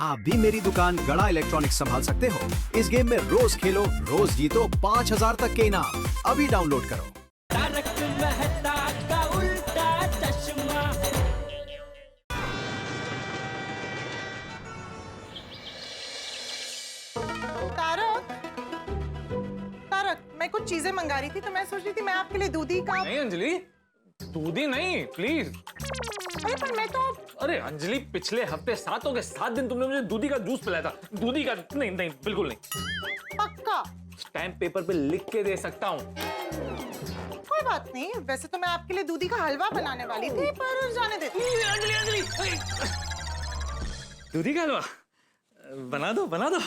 आप भी मेरी दुकान गड़ा इलेक्ट्रॉनिक्स संभाल सकते हो। इस गेम में रोज खेलो, रोज जीतो 5000 तक के इनाम। अभी डाउनलोड करो। तारक मेहता का उल्टा चश्मा। तारक, मैं कुछ चीजें मंगा रही थी तो मैं सोच रही थी मैं आपके लिए दूधी का। नहीं अंजलि, दूधी नहीं प्लीज। अरे पर मैं तो। अरे अंजलि, पिछले हफ्ते 7 के 7 दिन तुमने मुझे दूधी का जूस पिलाया था। दूधी का नहीं, नहीं बिल्कुल नहीं। पक्का? स्टैम्प पेपर पे लिख के दे सकता हूँ। कोई बात नहीं, वैसे तो मैं आपके लिए दूधी का हलवा बनाने वाली थी, पर जाने देती। अंजलि अंजलि, दूधी का हलवा बना दो, बना दो।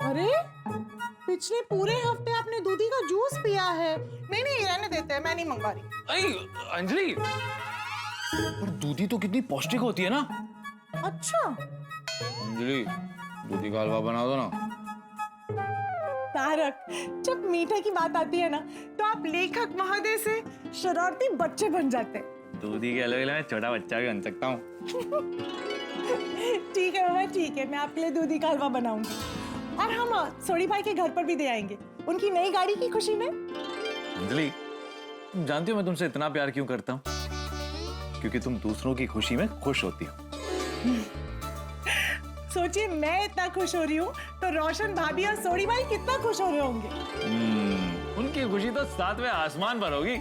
अरे पिछले पूरे हफ्ते आपने दूधी का जूस पिया है। नहीं नहीं, रहने देते हैं, मैं नहीं मंगवा रही। अरे अंजलि, पर दूधी तो कितनी पौष्टिक होती है ना। अच्छा अंजलि, दूधी का हलवा बना दो ना। तारक, जब मीठे की बात आती है ना तो आप लेखक महोदय से शरारती बच्चे बन जाते हैं। दूधी के हलवे में छोटा बच्चा भी बन सकता हूँ। ठीक है बाबा, ठीक है, मैं आपके लिए दूधी का हलवा बनाऊंगी। और हम सोड़ी भाई के घर पर भी दे आएंगे उनकी नई गाड़ी की खुशी में। अंजलि, तुम जानती हो मैं तुमसे इतना प्यार क्यों करता हूँ? क्योंकि तुम दूसरों की खुशी में खुश होती हो। सोचिए, मैं इतना खुश हो रही हूँ तो रोशन भाभी और सोड़ी भाई कितना खुश हो रहे होंगे। उनकी खुशी तो 7वें आसमान पर होगी।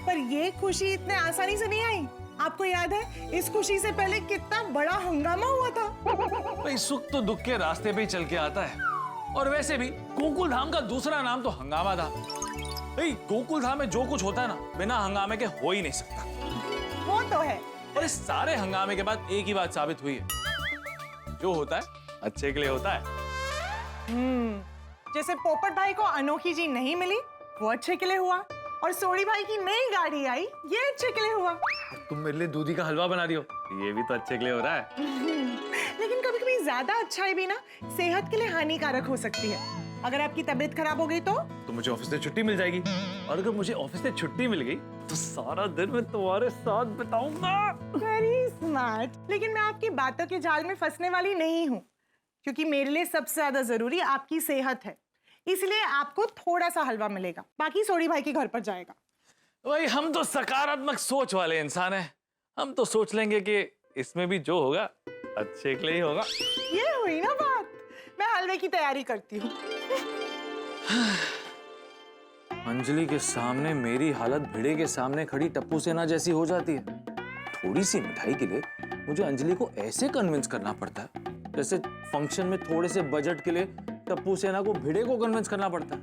पर ये खुशी इतने आसानी से नहीं आई। आपको याद है इस खुशी से पहले कितना बड़ा हंगामा हुआ था। भाई, सुख तो दुख के रास्ते पे ही चल के आता है। और वैसे भी गोकुल धाम का दूसरा नाम तो हंगामा था। भाई, गोकुल धाम में जो कुछ होता है ना, बिना हंगामे के हो ही नहीं सकता। वो तो है। और इस सारे हंगामे के बाद एक ही बात साबित हुई है, जो होता है अच्छे के लिए होता है। जैसे पोपट भाई को अनोखी जी नहीं मिली, वो अच्छे के लिए हुआ। और सोड़ी भाई की नई गाड़ी आई, ये अच्छे के लिए हुआ। तुम मेरे लिए दूधी का हलवा बना रही हो, ये भी तो अच्छे के लिए हो रहा है। लेकिन कभी कभी ज्यादा अच्छाई भी ना सेहत के लिए हानिकारक हो सकती है। अगर आपकी तबीयत खराब हो गई तो मुझे ऑफिस से छुट्टी मिल जाएगी। और अगर मुझे ऑफिस से छुट्टी मिल गई तो सारा दिन मैं तुम्हारे साथ बिताऊंगा। Very smart. लेकिन मैं आपकी बातों के जाल में फंसने वाली नहीं हूँ, क्योंकि मेरे लिए सबसे ज्यादा जरूरी आपकी सेहत है। इसलिए आपको थोड़ा सा हलवा मिलेगा, बाकी सोड़ी भाई के घर पर जाएगा। भाई, हम तो सकारात्मक सोच वाले इंसान हैं। हम तो सोच लेंगे कि इसमें भी जो होगा अच्छे के लिए ही होगा। ये हुई ना बात। मैं हलवे की तैयारी करती हूँ। अंजलि के सामने मेरी हालत भिड़े के सामने खड़ी टप्पू सेना जैसी हो जाती है। थोड़ी सी मिठाई के लिए मुझे अंजलि को ऐसे कन्विंस करना पड़ता है जैसे फंक्शन में थोड़े से बजट के लिए टप्पू सेना को भिड़े को कन्विंस करना पड़ता है।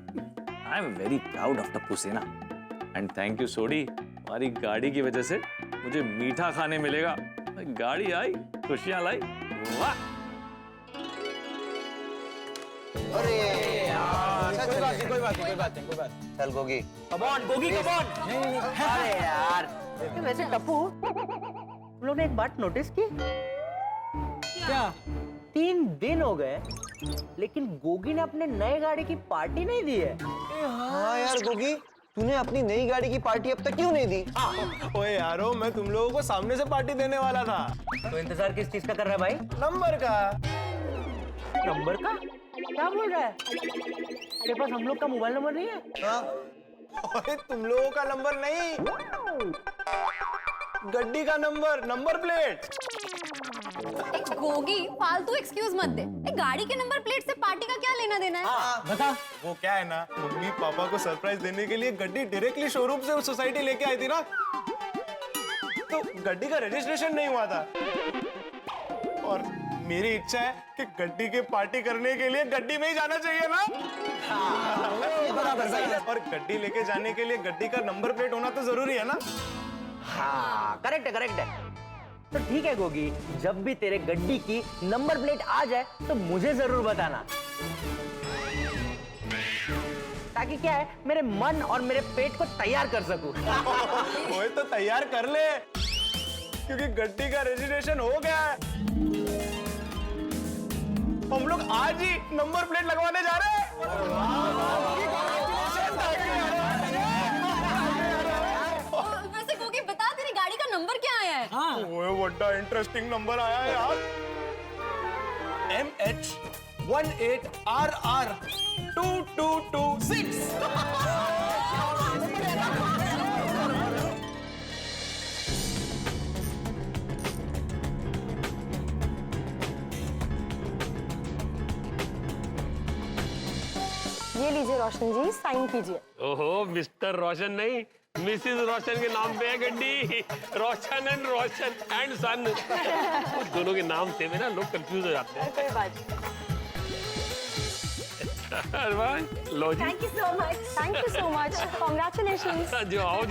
I am very proud of Tappu सेना एंड थैंक यू सोडी। हमारी गाड़ी की वजह से मुझे मीठा खाने मिलेगा। गाड़ी आई, खुशियां लाई। वाह! अरे यार, कोई बात नहीं। चल Gogi, come on Gogi, come on. नहीं। अरे यार, वैसे टप्पू, तुम लोग ने एक बात नोटिस की? क्या? 3 दिन हो गए, लेकिन गोगी ने अपने नए गाड़ी की पार्टी नहीं दी है। हाँ यार गोगी, तूने अपनी नई गाड़ी की पार्टी अब तक क्यों नहीं दी? ओए यारो, मैं तुम लोगों को सामने से पार्टी देने वाला था। तो इंतजार किस चीज का कर रहा है भाई? नंबर का। नंबर का? क्या बोल रहा है? तेरे पास हम लोग का मोबाइल नंबर नहीं है? हाँ? ओए, तुम लोगों का नंबर नहीं, गड्डी का नंबर, नंबर प्लेट। गोगी, फालतू एक्सक्यूज मत दे। गाड़ी के नंबर प्लेट से पार्टी का क्या लेना देना है? बता। वो क्या है ना, मम्मी पापा को सरप्राइज देने के लिए गड्डी डायरेक्टली शोरूम से सोसाइटी लेके आई थी ना, तो गड्डी का रजिस्ट्रेशन नहीं हुआ था। और मेरी इच्छा है कि गड्डी के पार्टी करने के लिए गड्डी में ही जाना चाहिए ना। और गड्डी लेके जाने के लिए गड्डी का नंबर प्लेट होना तो जरूरी है ना। हाँ, करेक्ट है। तो ठीक है गोगी, जब भी तेरे गड्डी की नंबर प्लेट आ जाए तो मुझे जरूर बताना, ताकि क्या है, मेरे मन और मेरे पेट को तैयार कर सकूं। वो तो तैयार कर ले, क्योंकि गड्डी का रजिस्ट्रेशन हो गया है। हम लोग आज ही नंबर प्लेट लगवाने जा रहे हैं। वैसे गोगी, बता, तेरी गाड़ी का नंबर क्या आया है? ओए, बड़ा इंटरेस्टिंग नंबर आया है यार। CH18RR2226। ये लीजिए रोशन जी, साइन कीजिए। ओहो मिस्टर रोशन नहीं, मिसिस रोशन के नाम पे है गड्डी। रोशन एंड सन। दोनों के नाम सेम है ना, लोग कंफ्यूज हो जाते हैं। कोई बात नहीं। लो जी, thank you so much, congratulations. जो आओ।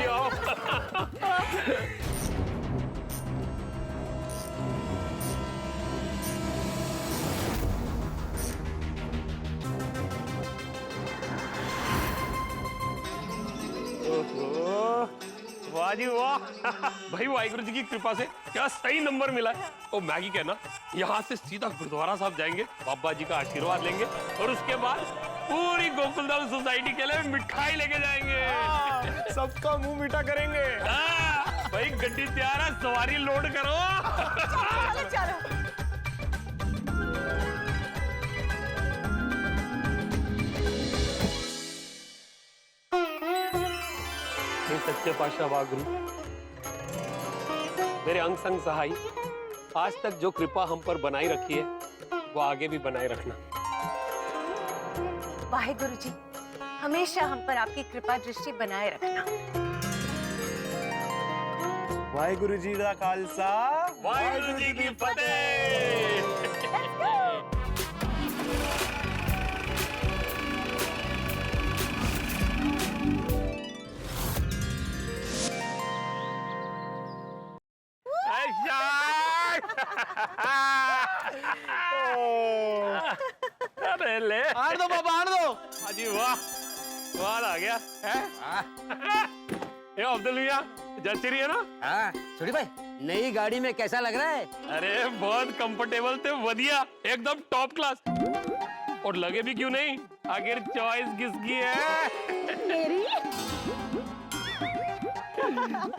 वाह जी वाह। भाई वाहिगुरु जी की कृपा से क्या सही नंबर मिला है। ओ मैगी कहना, यहाँ से सीधा गुरुद्वारा साहब जाएंगे, बाबा जी का आशीर्वाद लेंगे और उसके बाद पूरी गोकुलधाम सोसाइटी के लिए मिठाई लेके जाएंगे। सबका मुंह मीठा करेंगे। भाई गड्डी तैयार है, सवारी लोड करो। चलो। सच्चे पातशाह वाहिगुरु, मेरे अंग संग सहाय, आज तक जो कृपा हम पर बनाई रखी है वो आगे भी बनाए रखना। वाहिगुरु जी, हमेशा हम पर आपकी कृपा दृष्टि बनाए रखना। वाहिगुरु जी का खालसा, वाहिगुरु जी की फतेह। अरे ले आड़ दो बाबा, आड़ दो। हाजी वाह, स्वाद आ गया है। ये अब्दुल भैया जच रही है ना? हाँ छोटी भाई, नई गाड़ी में कैसा लग रहा है? अरे बहुत कंफर्टेबल थे, बढ़िया, एकदम टॉप क्लास। और लगे भी क्यों नहीं, आखिर चॉइस किसकी है? मेरी।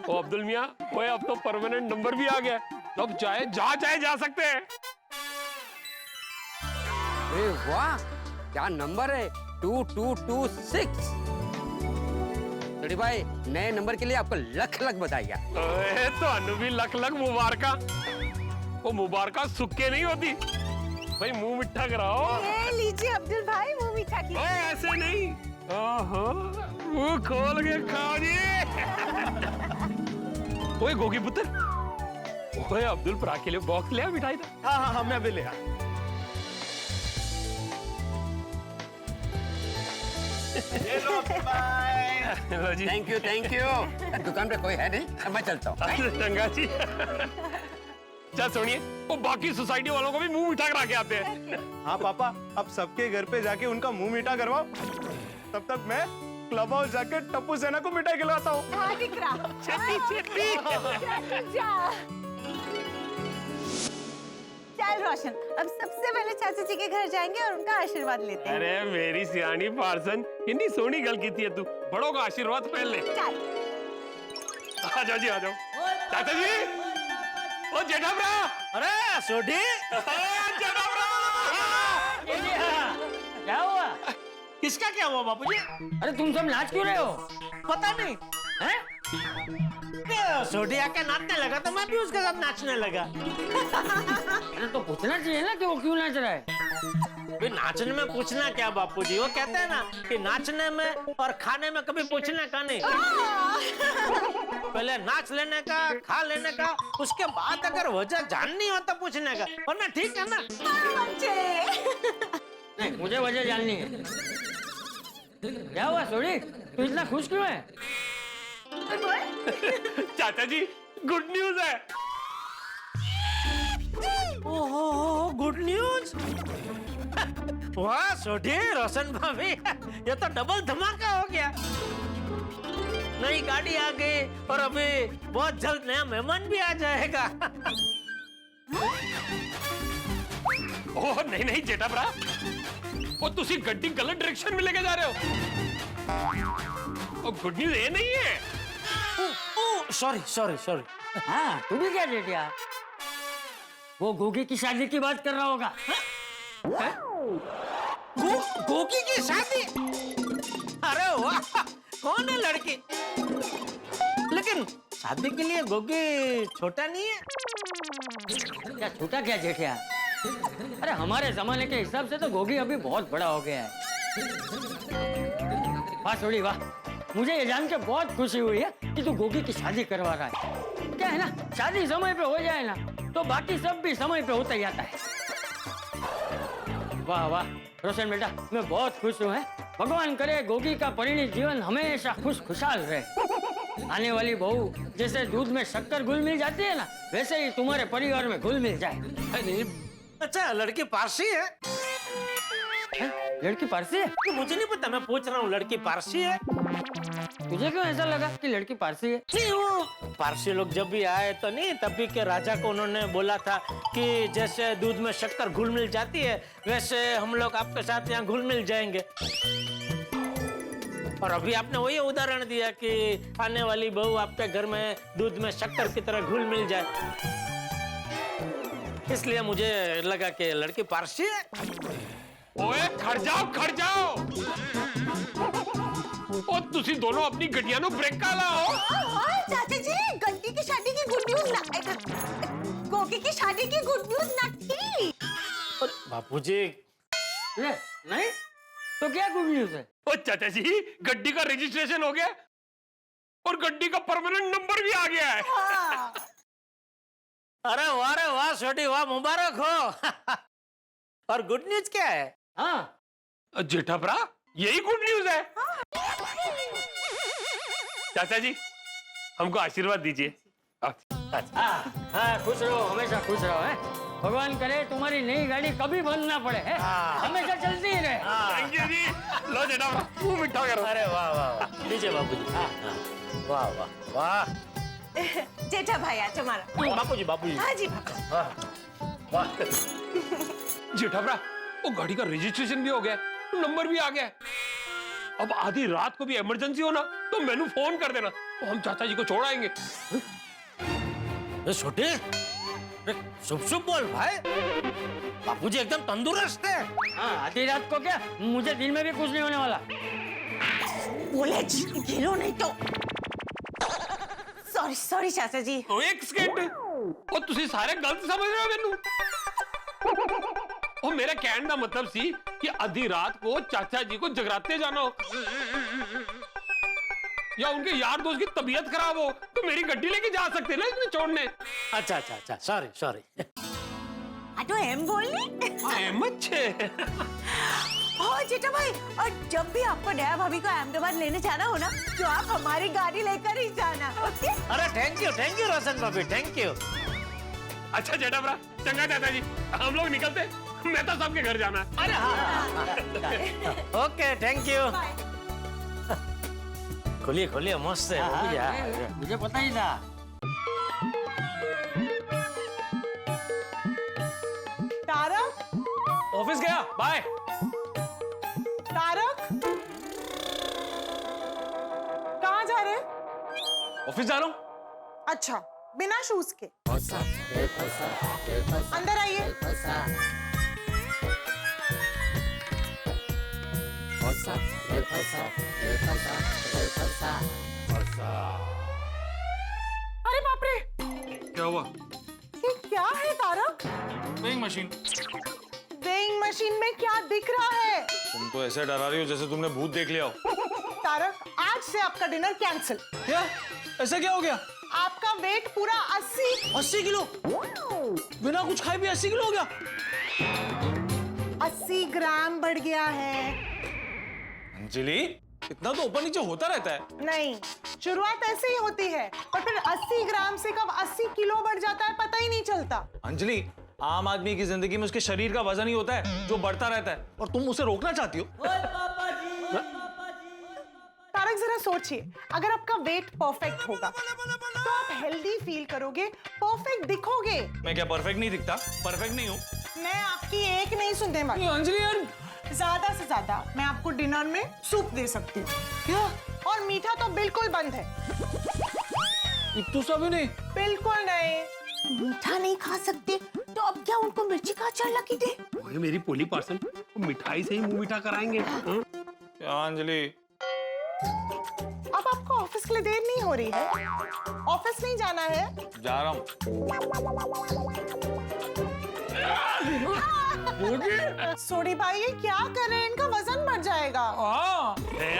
ओ अब्दुल मियाँ, ओए अब तो परमानेंट नंबर भी आ गया, तो अब चाहे जा सकते हैं। अरे वाह, क्या नंबर है, 2226। छोटी भाई, नए नंबर के लिए आपको लख लख बधाइयाँ। ओए तो अनु भी लख लख मुबारका। वो मुबारका सुक्के नहीं होती भाई, मुंह मिठा कराओ। ये लीजिए अब्दुल भाई, मुंह मीठा कीजिए। ओए ऐसे नहीं, ओहो मुंह खोल के खाओ जी। ओए गोगी पुत्र, ओए अब्दुल भरा के लिए बॉक्स ले आ मिठाई का। हाँ मैं भी ले आ। लो जी। Thank you. दुकान पे कोई है नहीं, मैं चलता हूँ। चंगा जी। चल सुनिए, वो बाकी सोसाइटी वालों को भी मुंह मीठा करा के आते हैं। हाँ पापा, अब सबके घर पे जाके उनका मुंह मीठा करवाओ, तब तक मैं क्लब हाउस जाके टप्पू सेना को मिठाई खिलाता हूँ। हाँ दिख रहा। चल रोशन, अब सबसे पहले चाचा जी के घर जाएंगे और उनका आशीर्वाद लेते हैं। अरे मेरी सियानी पार्सन, इतनी सोनी गल की थी तू, बड़ों का आशीर्वाद पहन ले। चल। आ जाओ जी, आ जाओ। चाचा जी, ओ जेठा भरा। अरे सोडी, जेठा भरा। क्या हुआ? किसका क्या हुआ बापूजी? अरे तुम सब नाच क्यों रहे हो? पता नहीं है? सोडिया के नाचने लगा तो मैं भी उसके साथ नाचने लगा। अरे तो पूछना चाहिए ना कि वो क्यों नाच रहा है। भी नाचने में पूछना क्या बापूजी, वो कहते हैं ना कि नाचने में और खाने में कभी पूछने का नहीं। पहले नाच लेने का, खा लेने का, उसके बाद अगर वजह जाननी हो तो पूछने का, वरना ठीक है ना। नहीं, मुझे वजह जाननी है। क्या हुआ सोडी, तू इतना खुश क्यों है? चाचा जी, गुड न्यूज है। ओहो, गुड न्यूज। वाह सोडी, रोशन भाभी, ये तो डबल धमाका हो गया। नई गाड़ी आ गई और अभी बहुत जल्द नया मेहमान भी आ जाएगा। ओह नहीं नहीं जेठा भरा, वो तुसी गड्डी गलत डायरेक्शन में लेके जा रहे हो। गुड न्यूज ये नहीं है। Sorry sorry sorry. हाँ, तू भी क्या लेटिया? वो गोगी की शादी की बात कर रहा होगा। गोगी की शादी? अरे वाह, कौन है लड़की? लेकिन शादी के लिए गोगी छोटा नहीं है? क्या छोटा क्या जेठिया? अरे हमारे जमाने के हिसाब से तो गोगी अभी बहुत बड़ा हो गया है। वाह छोड़ी वाह, मुझे ये जान के बहुत खुशी हुई है कि तू गोगी की शादी करवा रहा है। क्या है ना, शादी समय पे हो जाए ना तो बाकी सब भी समय पे होता ही आता है। वाह वाह रोशन बेटा, मैं बहुत खुश हूँ। भगवान करे गोगी का परिणीत जीवन हमेशा खुशहाल रहे। आने वाली बहू जैसे दूध में शक्कर घुल मिल जाती है ना, वैसे ही तुम्हारे परिवार में घुल मिल जाए। अरे अच्छा, लड़की पारसी है? लड़की पारसी है? तो मुझे नहीं पता, मैं पूछ रहा हूँ, लड़की पारसी है? तुझे क्यों ऐसा लगा कि लड़की पारसी है? नहीं, वो पारसी लोग जब भी आए तो नहीं, तभी के राजा को उन्होंने बोला था कि जैसे दूध में शक्कर घुल मिल जाती है वैसे हम लोग आपके साथ यहाँ घुल मिल जाएंगे। और अभी आपने वही उदाहरण दिया कि आने वाली बहू आपके घर में दूध में शक्कर की तरह घुल मिल जाए, इसलिए मुझे लगा कि लड़की पारसी है। ओए खड़ जाओ ओ तुसी दोनों अपनी गड्डियां नो ब्रेक का लाओ। चाचा जी, गड्डी की शादी की गुड न्यूज ना, गोगी की शादी की गुड न्यूज ना थी। बापूजी नहीं तो क्या गुड न्यूज है? ओ चाचा जी, गड्डी का रजिस्ट्रेशन हो गया और गड्डी का परमानेंट नंबर भी आ गया है। अरे वाह छोटी वाह, मुबारक हो। और गुड न्यूज क्या है? हाँ जेठाभरा, यही गुड न्यूज है। चाचा जी, हमको आशीर्वाद दीजिए। हाँ खुश रहो, हमेशा खुश रहो है। भगवान करे तुम्हारी नई गाड़ी कभी बंद ना पड़े है, हमेशा चलती ही रहे। थैंक यू जी। लो जेठाभरा, मुंह मीठा करो। अरे वाह लीजिए बापूजी। वाह जेठा भाई आज हमारा। बापूजी। हाँ जी वाह। जेठाभरा, वो गाड़ी का रजिस्ट्रेशन भी हो गया, नंबर भी आ गया। अब आधी रात को भी इमरजेंसी हो ना तो मैंने फोन कर देना, तो हम चाचा जी को छोड़ आएंगे। छोटे शुभ बोल भाई, बापूजी एकदम तंदुरुस्त है। हाँ आधी रात को क्या, मुझे दिन में भी कुछ नहीं होने वाला। बोले खेलो नहीं तो। सॉरी चाचा जी। तो एक सेकंड, और तुसी सारे गलत समझ रहे हो मैनू। और मेरा कहने का मतलब सी कि आधी रात को चाचा जी को जगराते जाना हो या उनके यार दोस्त की तबीयत खराब हो तो मेरी गड्डी लेके जा सकते ना इसमें छोड़ने। अच्छा सॉरी। तो एम बोलनी अच्छे। हाँ जेठा भाई, और जब भी आपको नया भाभी को अहमदाबाद लेने जाना हो ना तो आप हमारी गाड़ी लेकर ही जाना, ओके? अरे थैंक यू रोशन भाभी, थैंक यू। अच्छा जेठाभरा, चंगा चाचा जी, हम लोग निकलते, मैं तो सबके घर जाना है। अरे हाँ। Okay thank you. खोलिए मस्त है। मुझे पता ही था। तारक, ऑफिस गया, बाय। तारक कहाँ जा रहे? ऑफिस जा रहा हूँ। अच्छा, बिना शूज के। अंदर आइए। अरे बाप रे, क्या हुआ? ये क्या है Tarak? Weighing machine. Weighing machine में क्या दिख रहा है? तुम तो ऐसे डरा रही हो जैसे तुमने भूत देख लिया हो। तारक, आज से आपका डिनर कैंसिल। क्या? ऐसा क्या हो गया? आपका वेट पूरा 80 किलो? बिना कुछ खाए भी 80 किलो हो गया? 80 ग्राम बढ़ गया है। अंजलि, इतना तो ऊपर नीचे होता रहता है। नहीं, शुरुआत ऐसे ही होती है, और फिर 80 ग्राम से कब 80 किलो बढ़ जाता है पता ही नहीं चलता। अंजलि, आम आदमी की जिंदगी में उसके शरीर का वजन ही होता है जो बढ़ता रहता है, और तुम उसे रोकना चाहती हो। तारक जरा सोचिए, अगर आपका वेट परफेक्ट होगा तो आप हेल्दी फील करोगे, परफेक्ट दिखोगे। मैं क्या परफेक्ट नहीं दिखता? परफेक्ट नहीं हूँ मैं आपकी एक नहीं सुनने वाली। अंजलि यार, ज्यादा से ज्यादा मैं आपको डिनर में सूप दे सकती हूँ। क्या? और मीठा तो बिल्कुल बंद है। इतना सा भी नहीं? बिल्कुल नहीं। मीठा नहीं खा सकते तो तो अब क्या उनको मिर्ची का अचार ला के दे? ओए मेरी पोली पार्सन, वो मिठाई से ही मुंह मीठा कराएंगे। हाँ? क्या अंजलि? अब आपको ऑफिस के लिए देर नहीं हो रही है? ऑफिस नहीं जाना है? जा रहा हूँ। सोडी भाई ये क्या कर रहे हैं? इनका वजन बढ़ जाएगा।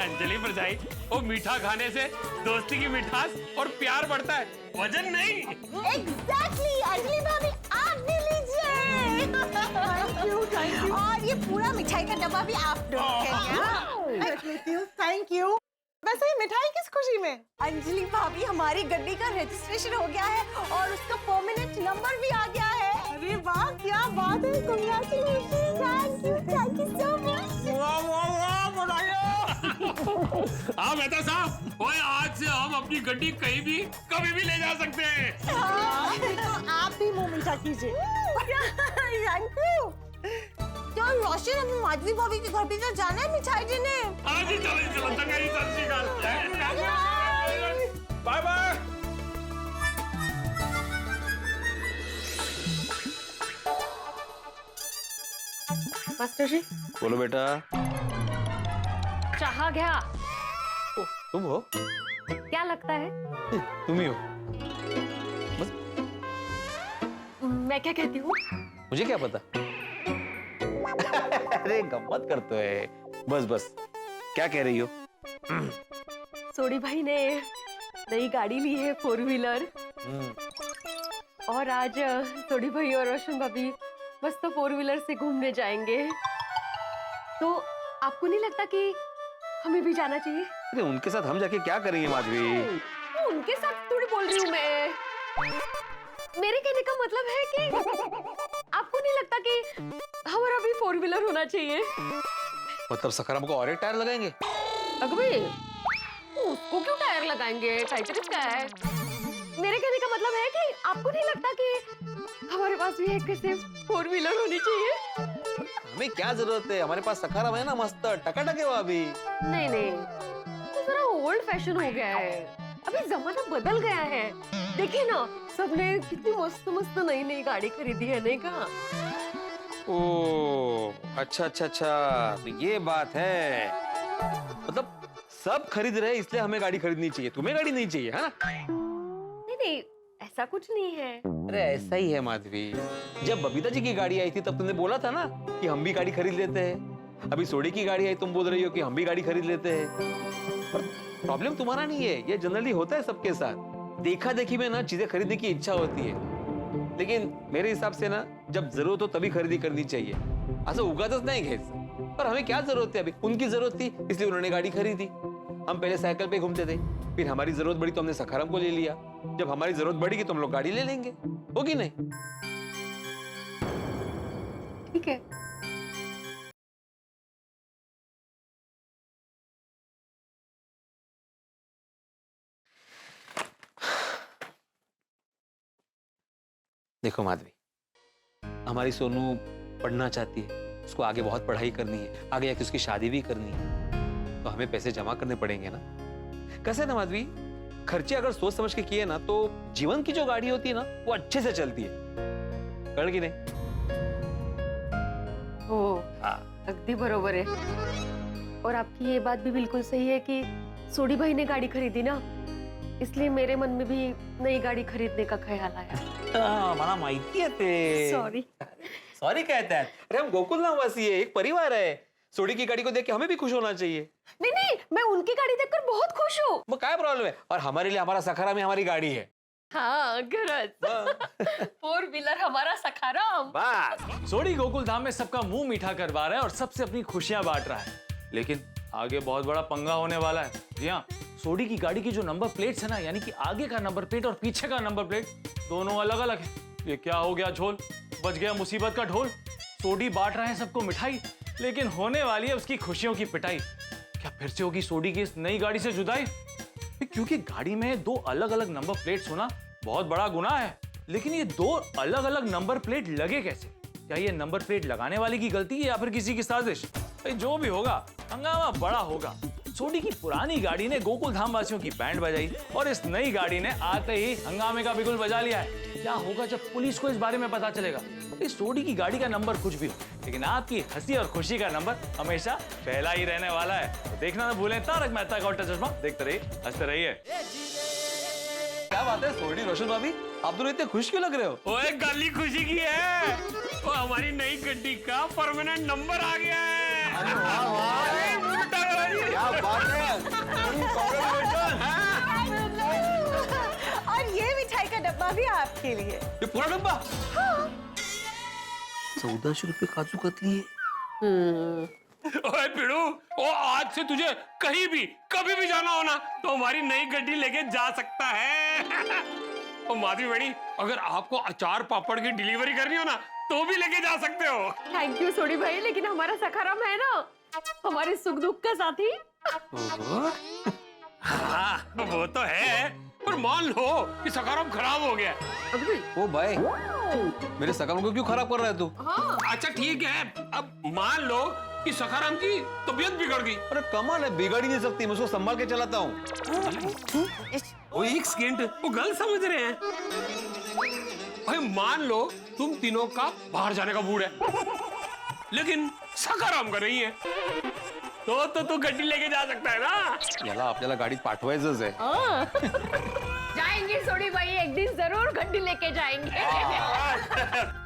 अंजलि भरजाई, वो मीठा खाने से दोस्ती की मिठास और प्यार बढ़ता है, वजन नहीं। एग्जैक्टली अंजलि भाभी, आप भी लीजिए। Thank you. और ये पूरा मिठाई का डब्बा भी आप थैंक यू। वैसे ये मिठाई किस खुशी में? अंजलि भाभी, हमारी गड्डी का रजिस्ट्रेशन हो गया है और उसका परमानेंट नंबर भी आ गया है। अरे वाह, क्या बात है! Thank you so much. हाँ मेहता साहब, ओए आज से हम अपनी गड्डी कहीं भी कभी भी ले जा सकते हैं। तो आप भी मुंह मीठा कीजिए। Thank you. तो रोशन, हमें माधवी भाभी के घर भी तो जाना है मिठाई देने। हाँ जी, चलो चलो, चंगा जी, सत श्री अकाल। Bye bye. मास्टर जी, बोलो बेटा। चाहा गया। तुम हो? क्या लगता है? तुम ही हो। मैं क्या कहती हूँ? मुझे क्या पता? अरे गम्मत करते है। बस बस, क्या कह रही हो? सोडी भाई ने नई गाड़ी ली है, 4 व्हीलर। और आज सोडी भाई और रोशन भाभी बस तो 4 व्हीलर से घूमने जाएंगे। तो आपको नहीं लगता कि हमें भी जाना चाहिए? अरे उनके साथ हम जाके क्या करेंगे माधवी? उनके साथ थोड़ी बोल रही हूँ मैं। मेरे कहने का मतलब है कि आपको नहीं लगता कि हमारा भी 4 व्हीलर होना चाहिए? मतलब सखाराम को और एक टायर लगाएंगे? अगबे, उसको क्यों टायर लगाएंगे? टाइटनिक का है। मेरे कहने का मतलब है कि आपको नहीं लगता कि हमारे पास भी एक कैसे 4 व्हीलर होनी चाहिए? हमें क्या जरूरत है? हमारे पास सखाराम है ना, मस्त टकाटक है वो अभी। नहीं नहीं, तो जरा ओल्ड फैशन हो गया है। अभी जमाना बदल गया है। देखिए ना, सबने कितनी मस्त मस्त नई नई गाड़ी खरीदी है, नहीं कहा? ओह, अच्छा अच्छा अच्छा, तो ये बात है। मतलब सब खरीद रहे इसलिए हमें गाड़ी खरीदनी चाहिए, तुम्हें गाड़ी नहीं चाहिए, है ना? नहीं नहीं, ऐसा कुछ नहीं है। अरे ऐसा ही है माधवी। जब बबीता जी की गाड़ी आई थी तब तुमने बोला था ना कि हम भी गाड़ी खरीद लेते हैं। अभी सोडी की गाड़ी आई, तुम बोल रही हो कि हम भी गाड़ी खरीद लेते हैं। पर प्रॉब्लम तुम्हारा नहीं है, ये जनरली होता है सबके साथ। देखा देखी में ना चीजें खरीदने की इच्छा होती है, लेकिन मेरे हिसाब से ना जब जरूरत हो तभी खरीदी करनी चाहिए। ऐसा उगादच नहीं घ्यायचं। पर हमें क्या जरूरत थी? अभी उनकी जरूरत थी इसलिए उन्होंने गाड़ी खरीदी। हम पहले साइकिल पे घूमते थे, फिर हमारी जरूरत बढ़ी तो हमने सखाराम को ले लिया। जब हमारी जरूरत बढ़ेगी तो हम लोग गाड़ी ले लेंगे, होगी नहीं? ठीक है। देखो माधवी, हमारी सोनू पढ़ना चाहती है, उसको आगे बहुत पढ़ाई करनी है, आगे जाके उसकी शादी भी करनी है, तो हमें पैसे जमा करने पड़ेंगे ना। कैसे ना माधवी, खर्चे अगर सोच समझ के किए ना तो जीवन की जो गाड़ी होती है ना वो अच्छे से चलती है, कळ की नहीं? हो, अगदी बरोबर है। और आपकी ये बात भी बिल्कुल सही है कि सोडी भाई ने गाड़ी खरीदी ना, इसलिए मेरे मन में भी नई गाड़ी खरीदने का ख्याल आया। मला माहिती है ते। सॉरी। सॉरी कहते हैं। अरे हम गोकुल नामवासी है, एक परिवार है। सोडी की गाड़ी को देख के हमें भी खुश होना चाहिए। नहीं नहीं, मैं उनकी गाड़ी देखकर बहुत खुश हूँ। वो क्या प्रॉब्लम है? और हमारे लिए हमारा सखाराम में हमारी गाड़ी है। हाँ, गरज। 4 व्हीलर हमारा सखाराम। बस सोडी गोकुल धाम में सबका मुंह मीठा करवा रहा है और सबसे अपनी खुशियां बांट रहा है। लेकिन आगे बहुत बड़ा पंगा होने वाला है। जी हाँ, सोडी की गाड़ी की जो नंबर प्लेट्स है ना, यानी कि आगे का नंबर प्लेट और पीछे का नंबर प्लेट दोनों अलग अलग है। ये क्या हो गया झोल, बच गया मुसीबत का ढोल। सोडी बांट रहे हैं सबको मिठाई, लेकिन होने वाली है उसकी खुशियों की पिटाई। क्या फिर से होगी सोडी की इस नई गाड़ी से जुदाई? क्योंकि गाड़ी में 2 अलग अलग नंबर प्लेट्स होना बहुत बड़ा गुनाह है। लेकिन ये 2 अलग अलग नंबर प्लेट लगे कैसे? क्या ये नंबर प्लेट लगाने वाले की गलती है या फिर किसी की साजिश? भाई जो भी होगा, हंगामा बड़ा होगा। सोडी की पुरानी गाड़ी ने गोकुल धाम वासियों की बैंड बजाई और इस नई गाड़ी ने आते ही हंगामे का बिगुल बजा लिया है। क्या होगा जब पुलिस को इस बारे में पता चलेगा? इस सोडी की गाड़ी का नंबर कुछ भी हो, लेकिन आपकी हंसी और खुशी का नंबर हमेशा पहला ही रहने वाला है। तो देखना ना भूलें तारक मेहता का उल्टा चश्मा। देखते रहिए, हंसते रहिए। क्या बात है सोडी, रोशन भाभी, आप दोनों इतने खुश क्यों लग रहे हो? ओए गाली खुशी की है, वो हमारी नई गड्डी का परमानेंट नंबर आ गया है। क्या बात है, और ये मिठाई का डब्बा भी आपके लिए। ये पूरा डब्बा? 1400 रुपए काजू कतली है। ओए पिड़ू, ओ आज से तुझे कहीं भी कभी भी जाना हो ना तो हमारी नई गड्डी लेके जा सकता है। और माधवी बड़ी, अगर आपको अचार पापड़ की डिलीवरी करनी हो ना तो भी लेके जा सकते हो। थैंक यू सोडी भाई, लेकिन हमारा सखाराम है ना, हमारे सुख दुख का साथी। हाँ वो तो है, पर मान लो कि सखाराम खराब हो गया। ओ भाई, मेरे सकाम को क्यों खराब कर रहा है तू? अच्छा ठीक है, अब मान लो कि सखाराम की तबीयत बिगड़ गई। अरे कमाल है, बिगड़ ही नहीं सकती, मैं उसको संभाल के चलाता हूँ। वो एक सेकंड, वो गलत समझ रहे हैं। भाई मान लो तुम तीनों का बाहर जाने का मूड है, लेकिन सखाराम का नहीं है, तो तू गड्डी लेके जा सकता है ना। याला आपल्याला गाडीत पाठवायचंच आहे। जाएंगे सोडी भाई, एक दिन जरूर गड्डी लेके जाएंगे।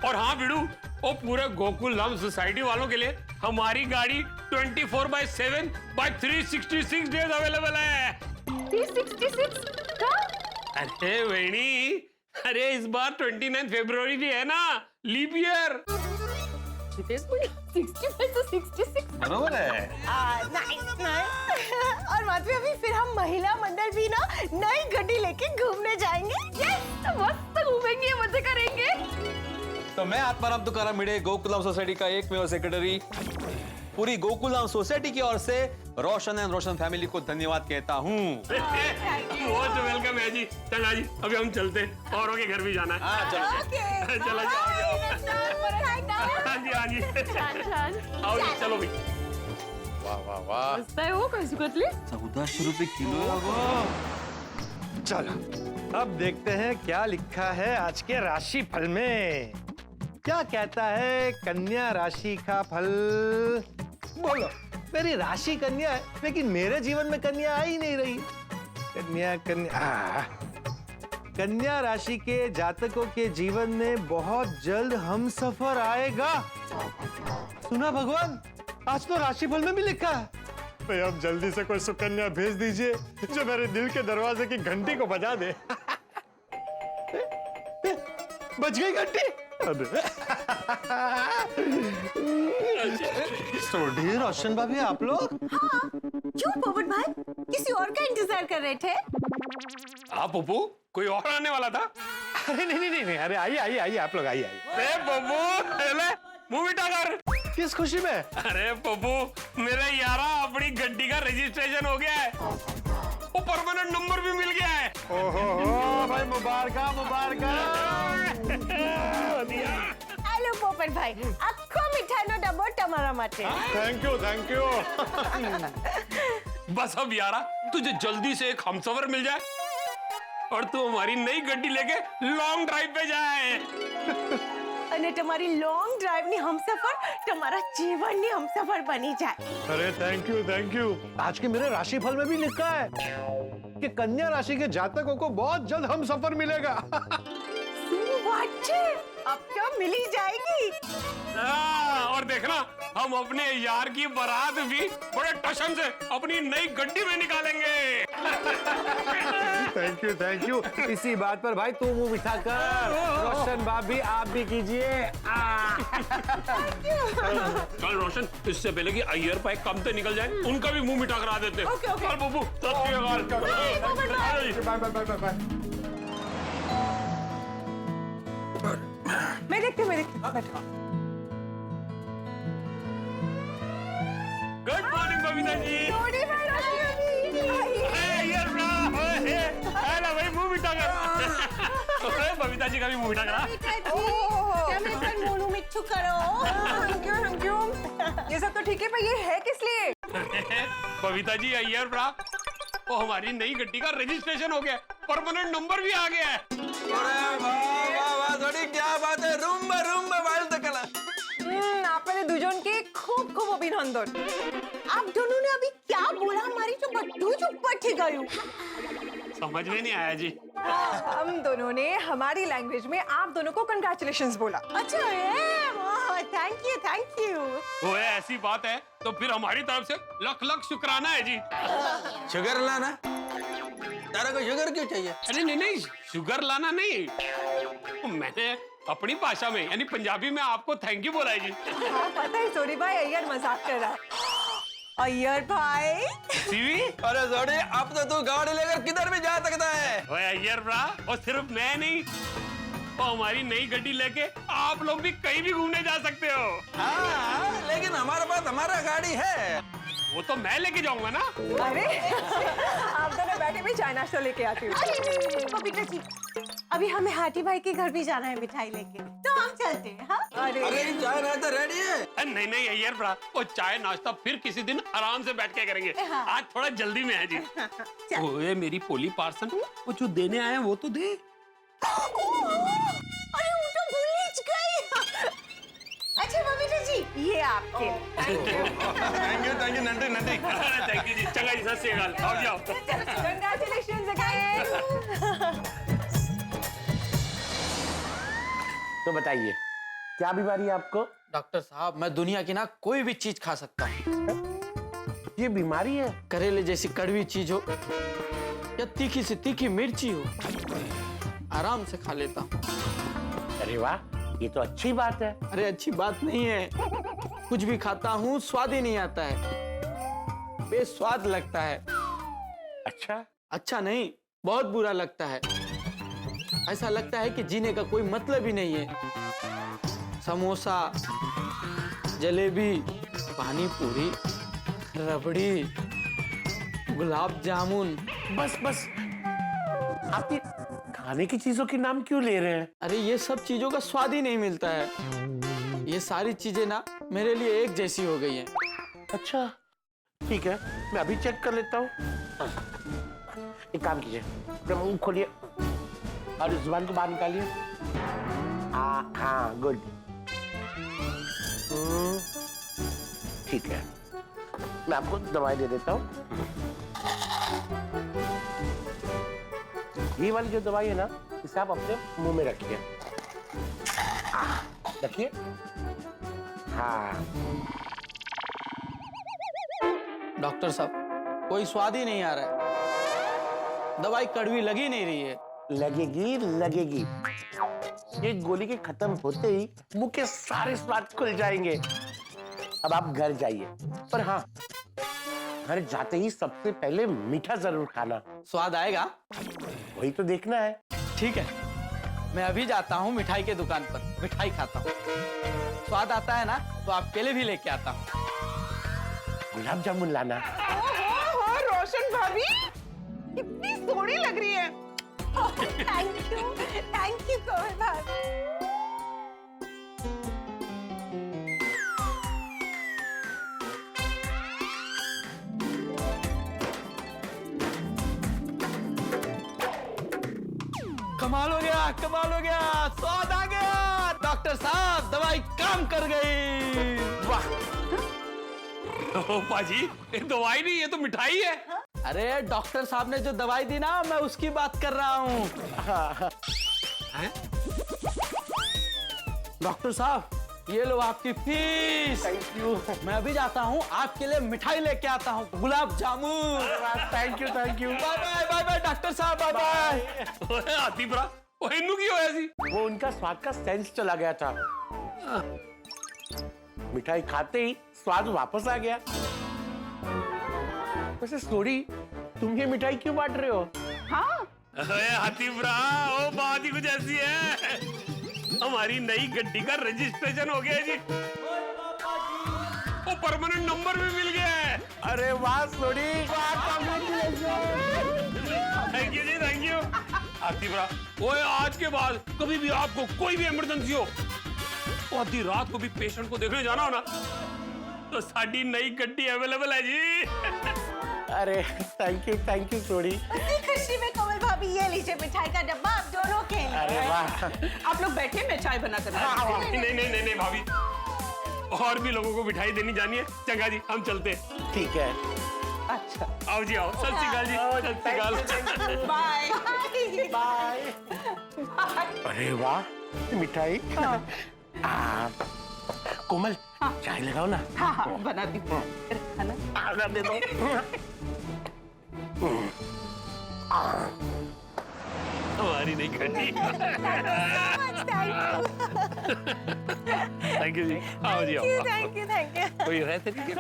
और हाँ बिड़ू, वो पूरे गोकुल धाम सोसाइटी वालों के लिए हमारी गाड़ी 24/7 by 366 डेज अवेलेबल है। 366 का? अरे वेणी, अरे इस बार 29 फरवरी भी है ना, लीप ईयर। 65 to 66 बरोबर है। और माधवी अभी फिर हम महिला मंडल भी ना नई गड्डी लेके घूमने जाएंगे। तो मस्त घूमेंगे, मजे करेंगे। तो मैं आत्माराम तुकाराम भिड़े, गोकुलधाम सोसाइटी का एकमेव सेक्रेटरी, पूरी गोकुलधाम सोसाइटी की ओर से रोशन एंड रोशन फैमिली को धन्यवाद कहता हूँ। बहुत वेलकम है जी। चला जी, अभी हम चलते हैं, औरों के घर भी जाना है। हाँ चलो। चलो हाँ जी हाँ जी, आओ जी, चलो भाई। वाह वाह वाह, मस्त है वो काजू कतली। 1400 रुपए किलो है वो। चलो अब देखते हैं क्या लिखा है आज के राशि फल में। क्या कहता है कन्या राशि का फल? बोलो, मेरी राशि कन्या है, लेकिन मेरे जीवन में कन्या आ ही नहीं रही। कन्या कन्या कन्या राशि के जातकों के जीवन में बहुत जल्द हमसफर आएगा। सुना भगवान, आज तो राशिफल में भी लिखा है। भाई अब जल्दी से कोई सुकन्या भेज दीजिए जो मेरे दिल के दरवाजे की घंटी को बजा दे। बज गई घंटी। सोडी, रोशन भाभी, आप लोग? क्यों पोपट भाई, किसी और का इंतजार कर रहे थे? हाँ पप्पू, कोई और आने वाला था? अरे नहीं, अरे आइए आप लोग आइए। अरे पप्पू, मुंह मीठा कर। किस खुशी में? अरे पप्पू, मेरे यारा अपनी गड्डी का रजिस्ट्रेशन हो गया है, वो परमानेंट नंबर भी मिल गया है। ओहो भाई, मुबारक। हेलो पोपट भाई, आखो मिठाईनो डब्बो तमारा माटे। Thank you. बस अब यारा तुझे जल्दी से एक हमसफर मिल जाए और तू हमारी नई गड्डी लेके लॉन्ग ड्राइव पे जाए। અને તમારી લોંગ ડ્રાઈવની હમસફર તમારા જીવનની હમસફર બની જાય। अरे थैंक यू। आज के मेरे राशिफल में भी लिखा है कि कन्या राशि के जातकों को बहुत जल्द हम सफर मिलेगा। अब तो मिल ही जाएगी। और देखना, हम अपने यार की बारात भी बड़े टशन से अपनी नई गड्डी में निकालेंगे। Thank you. इसी बात पर भाई तू मुंह मीठा कर। रोशन भाभी आप भी कीजिए। चल रोशन, इससे पहले कि अय्यर पाए कम से निकल जाए, उनका भी मुंह मीठा करा देते हैं। चल बब्बू, बाय। मैं देखती हूँ बैठो। Good morning Babita ji. भाई मुंह मीठा कर। बबीता जी का भी मुंह मीठा करा। તમે પણ મોનું મીઠું કરો। Thank you. ये सब तो ठीक है, पर ये है किस लिए? बबीता जी अय्यर ब्रा, वो हमारी नई गड्डी का रजिस्ट्रेशन हो गया, परमानेंट नंबर भी आ गया है। अरे वाह वाह वाह थोड़ी क्या बात है, Rumba Rumba wild the colour. आपने दुजोनके खूब खूब अभिनंदन। आप दोनों ने अभी क्या बोला, हमारी तो बड्डू चुप बैठी गई। समझ में नहीं आया जी। हम दोनों ने हमारी लैंग्वेज में आप दोनों को कंग्रेचुलेशंस बोला। अच्छा थैंक यू थैंक यू। वो है ऐसी बात है तो फिर हमारी तरफ से लख लख शुक्राना है जी। शुगर लाना? तारा को शुगर क्यों चाहिए? अरे नहीं नहीं, शुगर लाना नहीं, मैंने अपनी भाषा में यानी पंजाबी में आपको थैंक यू बोला है जी। हाँ पता है सोडी भाई, अय्यर मजाक कर रहा है। अय्यर भाई सीवी, अरे सोडी अब तो तू गाड़ी लेकर किधर भी जा सकता है। ओए अय्यर ब्रा, और सिर्फ मैं नहीं, तो हमारी नई गड्डी लेके आप लोग भी कहीं भी घूमने जा सकते हो। हाँ, लेकिन हमारे पास हमारा गाड़ी है। वो तो मैं लेके जाऊंगा ना। अरे आप दोनों बैठे भी चाय नाश्ता लेके आती हूँ। बबीता जी अभी हमें हाटी भाई के घर भी जाना है मिठाई लेके, तो हम चलते हैं। हाँ? अरे चाय नाश्ता रेडी है? नहीं नहीं अय्यर ब्रा, वो चाय नाश्ता फिर किसी दिन आराम से बैठ के करेंगे। हाँ। आज थोड़ा जल्दी में है जी। चल। ओए मेरी पोली पार्सन, वो जो देने आए हैं वो तो दे। अरे वो तो भूल ही गई। अच्छा बबीता जी ये आपके। Thank you Nandi Nandi. Thank you ji, चंगा जी, सत श्री अकाल, आओ जाओ। Congratulations again. तो बताइए क्या बीमारी है आपको? डॉक्टर साहब मैं दुनिया की ना कोई भी चीज खा सकता हूँ। ये बीमारी है? करेले जैसी कड़वी चीज हो या तीखी से तीखी मिर्ची हो, आराम से खा लेता हूँ। अरे वाह, ये तो अच्छी बात है। अरे अच्छी बात नहीं है, कुछ भी खाता हूँ स्वाद ही नहीं आता है, बेस्वाद लगता है। अच्छा? अच्छा नहीं, बहुत बुरा लगता है। ऐसा लगता है कि जीने का कोई मतलब ही नहीं है। समोसा, जलेबी, पानी पूरी, रबड़ी, गुलाब जामुन। बस बस, आप ये खाने की चीजों के नाम क्यों ले रहे हैं? अरे ये सब चीजों का स्वाद ही नहीं मिलता है। ये सारी चीजें ना मेरे लिए एक जैसी हो गई हैं। अच्छा ठीक है, मैं अभी चेक कर लेता हूँ। एक काम कीजिए, अपना मुंह खोलिए और इस जुबान को बाहर निकालिए। हाँ गुड। ठीक है, मैं आपको दवाई दे देता हूँ। ये वाली जो दवाई है ना, इसे आप अपने मुंह में रखिए। रखिए। हाँ डॉक्टर साहब कोई स्वाद ही नहीं आ रहा है, दवाई कड़वी लगी नहीं रही है। लगेगी लगेगी, ये गोली के खत्म होते ही मुंह के सारे स्वाद खुल जाएंगे। अब आप घर जाइए, पर हाँ घर जाते ही सबसे पहले मीठा जरूर खाना। स्वाद आएगा वही तो देखना है। ठीक है, मैं अभी जाता हूँ मिठाई के दुकान पर, मिठाई खाता हूँ। स्वाद आता है ना तो आपके लिए भी लेके आता हूँ। गुलाब जामुन लाना। ओहो रोशन भाभी कितनी सोहनी लग रही है। थैंक यू कमल भाभी। कमाल हो गया, कमाल हो गया, स्वाद आ गया। डॉक्टर साहब दवाई काम कर गई। वाह। ओ पाजी, ये दवाई नहीं, ये तो मिठाई है। अरे डॉक्टर साहब ने जो दवाई दी ना, मैं उसकी बात कर रहा हूँ। डॉक्टर साहब ये लो आपकी फीस। Thank you. मैं अभी जाता हूँ, आपके लिए मिठाई लेके आता हूँ, gulab jamun. Thank you thank you. Bye bye bye bye doctor साहब, बाय बाय। ओए आती ब्रा, ओ इन्नू की होया सी? वो उनका स्वाद का सेंस चला गया था। मिठाई खाते ही स्वाद वापस आ गया। वैसे सोडी, तुम ये मिठाई क्यों बांट रहे हो? हाँ ओए हाथी ब्रा, ओ बात ही कुछ ऐसी है, हमारी नई गड्डी का रजिस्ट्रेशन हो गया जी, वो परमानेंट नंबर भी मिल गया है। अरे वाह Sodhi, thank you ji, thank you. आती ब्रा, ओए आज के बाद कभी भी आपको कोई भी इमरजेंसी हो, तो आधी रात को भी पेशेंट को देखने जाना हो ना, तो साड़ी नई गड्डी अवेलेबल है जी। अरे थैंक यू सोडी। इतनी खुशी में कमल भाभी ये लीजिए मिठाई का डब्बा आप दोनों के लिए। अरे वाह। आप लोग बैठे, मैं चाय बना कर नहीं भाभी, और भी लोगों को मिठाई देनी जानी है। चंगा जी हम चलते हैं। ठीक है। अच्छा आओ जी आओ। सत श्री अकाल जी। सत श्री अकाल। Bye bye. अरे वाह मिठाई। कोमल चाय लगाओ ना। हाँ बनाती हूँ। खाना दे दो। हमारी नहीं गड्डी। थैंक यू जी। आओ जी आओ। थैंक यू कोई है तरीके?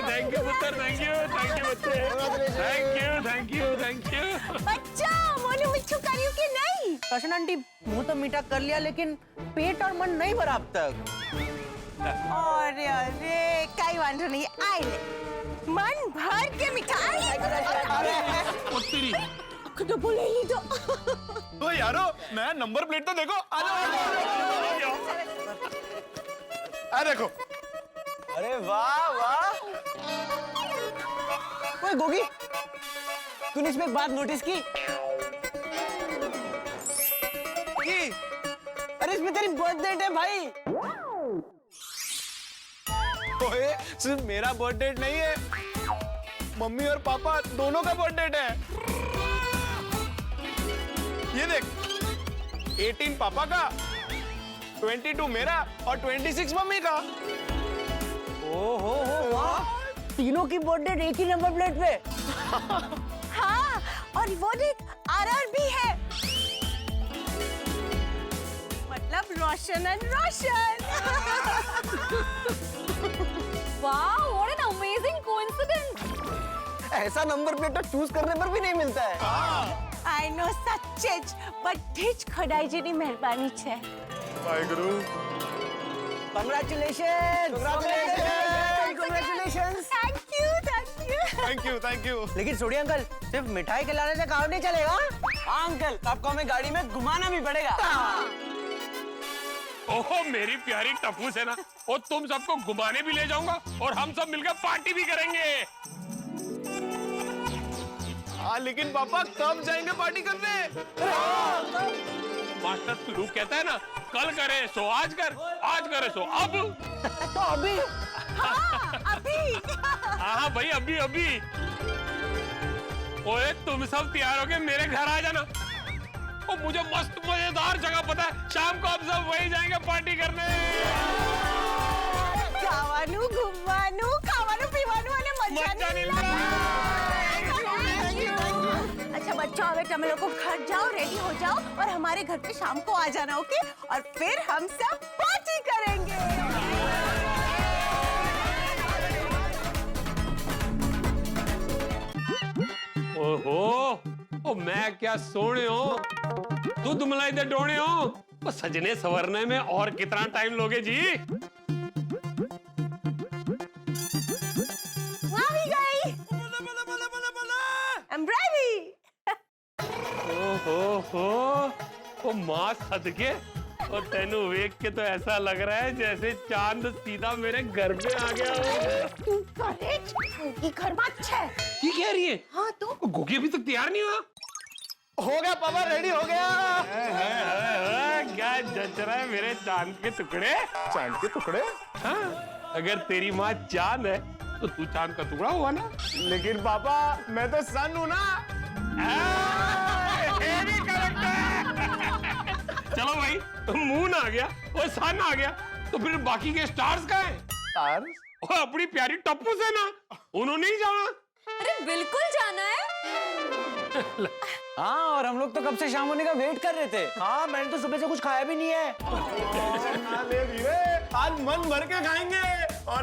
थैंक यू पुत्र, थैंक यू बच्चे, थैंक यू। बच्चा मोनू मिठू करियो कि नहीं? रोशन आंटी मुंह तो मीठा कर लिया लेकिन पेट और मन नहीं भरा अब तक। अरे अरे कई वांडो नहीं आई ले मन भर के मिठाई। तेरी तो बोले ली तो। तो यारो नया नंबर प्लेट तो देखो। आ जाओ। आ देखो। अरे वाह वाह। ओए गोगी, तूने इसमें एक बात नोटिस की? अरे इसमें तेरी बर्थ डेट है भाई। ओए सिर्फ मेरा बर्थ डेट नहीं है, मम्मी और पापा दोनों का बर्थ डेट है। ये देख 18 पापा का, 22 मेरा और 26 मम्मी का। ओहो वाह, तीनों की बर्थ डेट एक ही नंबर प्लेट पे। हाँ और वो देख आरआर भी है, मतलब Roshan and Roshan. Wow, what an amazing coincidence. ऐसा नंबर प्लेट तो चूज करने पर भी नहीं मिलता है। आई नो सच्चे बट खुदाई जी की मेहरबानी छे। वाहेगुरु। Congratulations! Thank you. लेकिन सोडी अंकल सिर्फ मिठाई खिलाने से काम नहीं चलेगा। हाँ अंकल, आपको हमें गाड़ी में घुमाना भी पड़ेगा। ओहो मेरी प्यारी टप्पू सेना, और तुम सबको घुमाने भी ले जाऊंगा और हम सब मिलकर पार्टी भी करेंगे। हाँ लेकिन पापा कब जाएंगे पार्टी करने? मास्टर तुलू कहता है ना, कल करे सो आज कर, आज करे सो अब। तो अभी? हाँ भाई अभी। ओए तुम सब तैयार होके मेरे घर आ जाना। ओ मुझे मस्त मजेदार जगह पता है, शाम को हम सब वही जाएंगे पार्टी करने। खावानू घुमानू खावानू पीवानू અને મજા नहीं। अच्छा बच्चों अब तुम लोग घर जाओ, रेडी हो जाओ और हमारे घर पे शाम को आ जाना, ओके? और फिर हम सब पार्टी करेंगे। ओहो ओ मैं क्या सोने हो, दूध मलाई दे डोने हो। ओ सजने सवरने में और कितना टाइम लोगे जी? आ भी गई। I'm ready। ओहो ओ माँ सदके, और तेनू वेख के तो ऐसा लग रहा है जैसे चांद सीधा मेरे घर पे आ गया हो। तू करेज की घर बात है। ये कह रही है? हाँ तो गोगी अभी तक तैयार नहीं हुआ? हो गया पापा, रेडी हो गया। क्या जच रहा है मेरे चांद के टुकड़े? चांद के टुकड़े? हाँ अगर तेरी माँ चांद है तो तू चांद का टुकड़ा हुआ ना। लेकिन पापा मैं तो सन हूँ ना। ये भी करेक्ट है। चलो भाई मून आ गया और सन आ गया, तो फिर बाकी के स्टार्स कहाँ हैं? स्टार्स? और अपनी प्यारी टप्पू से ना, उन्होंने ही जाना। अरे बिल्कुल जाना है। हाँ और हम लोग तो कब से शाम होने का वेट कर रहे थे। हाँ मैंने तो सुबह से कुछ खाया भी नहीं है। ना ले धीरे, आज मन भर के खाएंगे और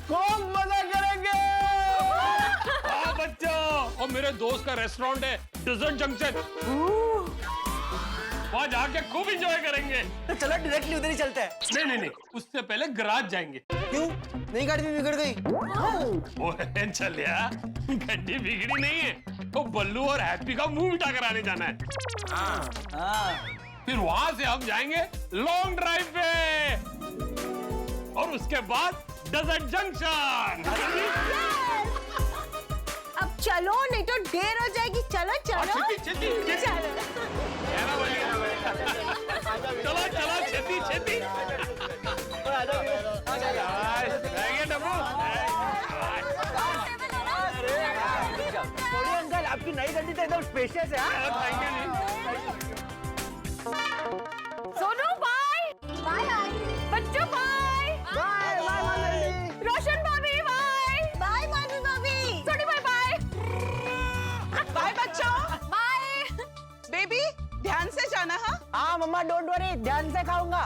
खूब मजा करेंगे। हाँ बच्चों, और मेरे दोस्त का रेस्टोरेंट है डेजर्ट जंक्शन, वहाँ जाके खूब एंजॉय करेंगे। तो चलो डायरेक्टली उधर ही चलते हैं। नहीं, उससे पहले गराज जाएंगे। क्यों? नई गाड़ी भी बिगड़ गई। ओए चल यार, गड्डी बिगड़ी नहीं है, तो बल्लू और हैप्पी का मुंह मीठा कराने जाना है। हाँ फिर वहां से हम जाएंगे लॉन्ग ड्राइव पे और उसके बाद डेजर्ट जंक्शन। अब चलो नहीं तो देर हो जाएगी। चलो चलो चलो चलो छेती छेती। अंकल आपकी नई गड्डी तो एकदम स्पेशियस है। सोनू बाय बाय, बच्चों बाय बाय बाय रोशन भाभी बाय बाय मानवी भाभी। सोनी बाय बाय बाय बच्चों। बाय। बेबी ध्यान से जाना। हाँ हाँ मम्मा डोंट वरी, ध्यान से खाऊंगा।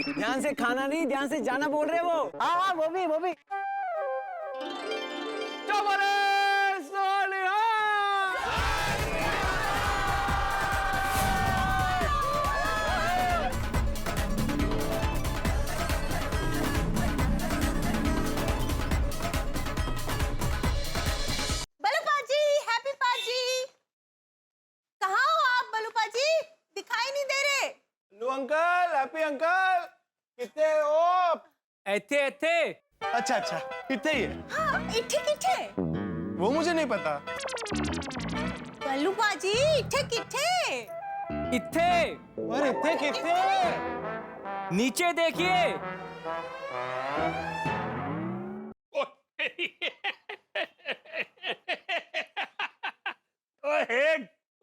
ध्यान से खाना नहीं, ध्यान से जाना बोल रहे वो। हाँ वो भी। बलू पाजी, हैप्पी पाजी। कहाँ हो आप बलू पाजी? दिखाई नहीं दे रहे। लो अंकल, हैप्पी अंकल, कितने हो? एथे अच्छा अच्छा, कितने ही है? हाँ इठे किठे। वो मुझे नहीं पता। बलू पाजी इठे किठे। इथे और इतने कितने? नीचे देखिए।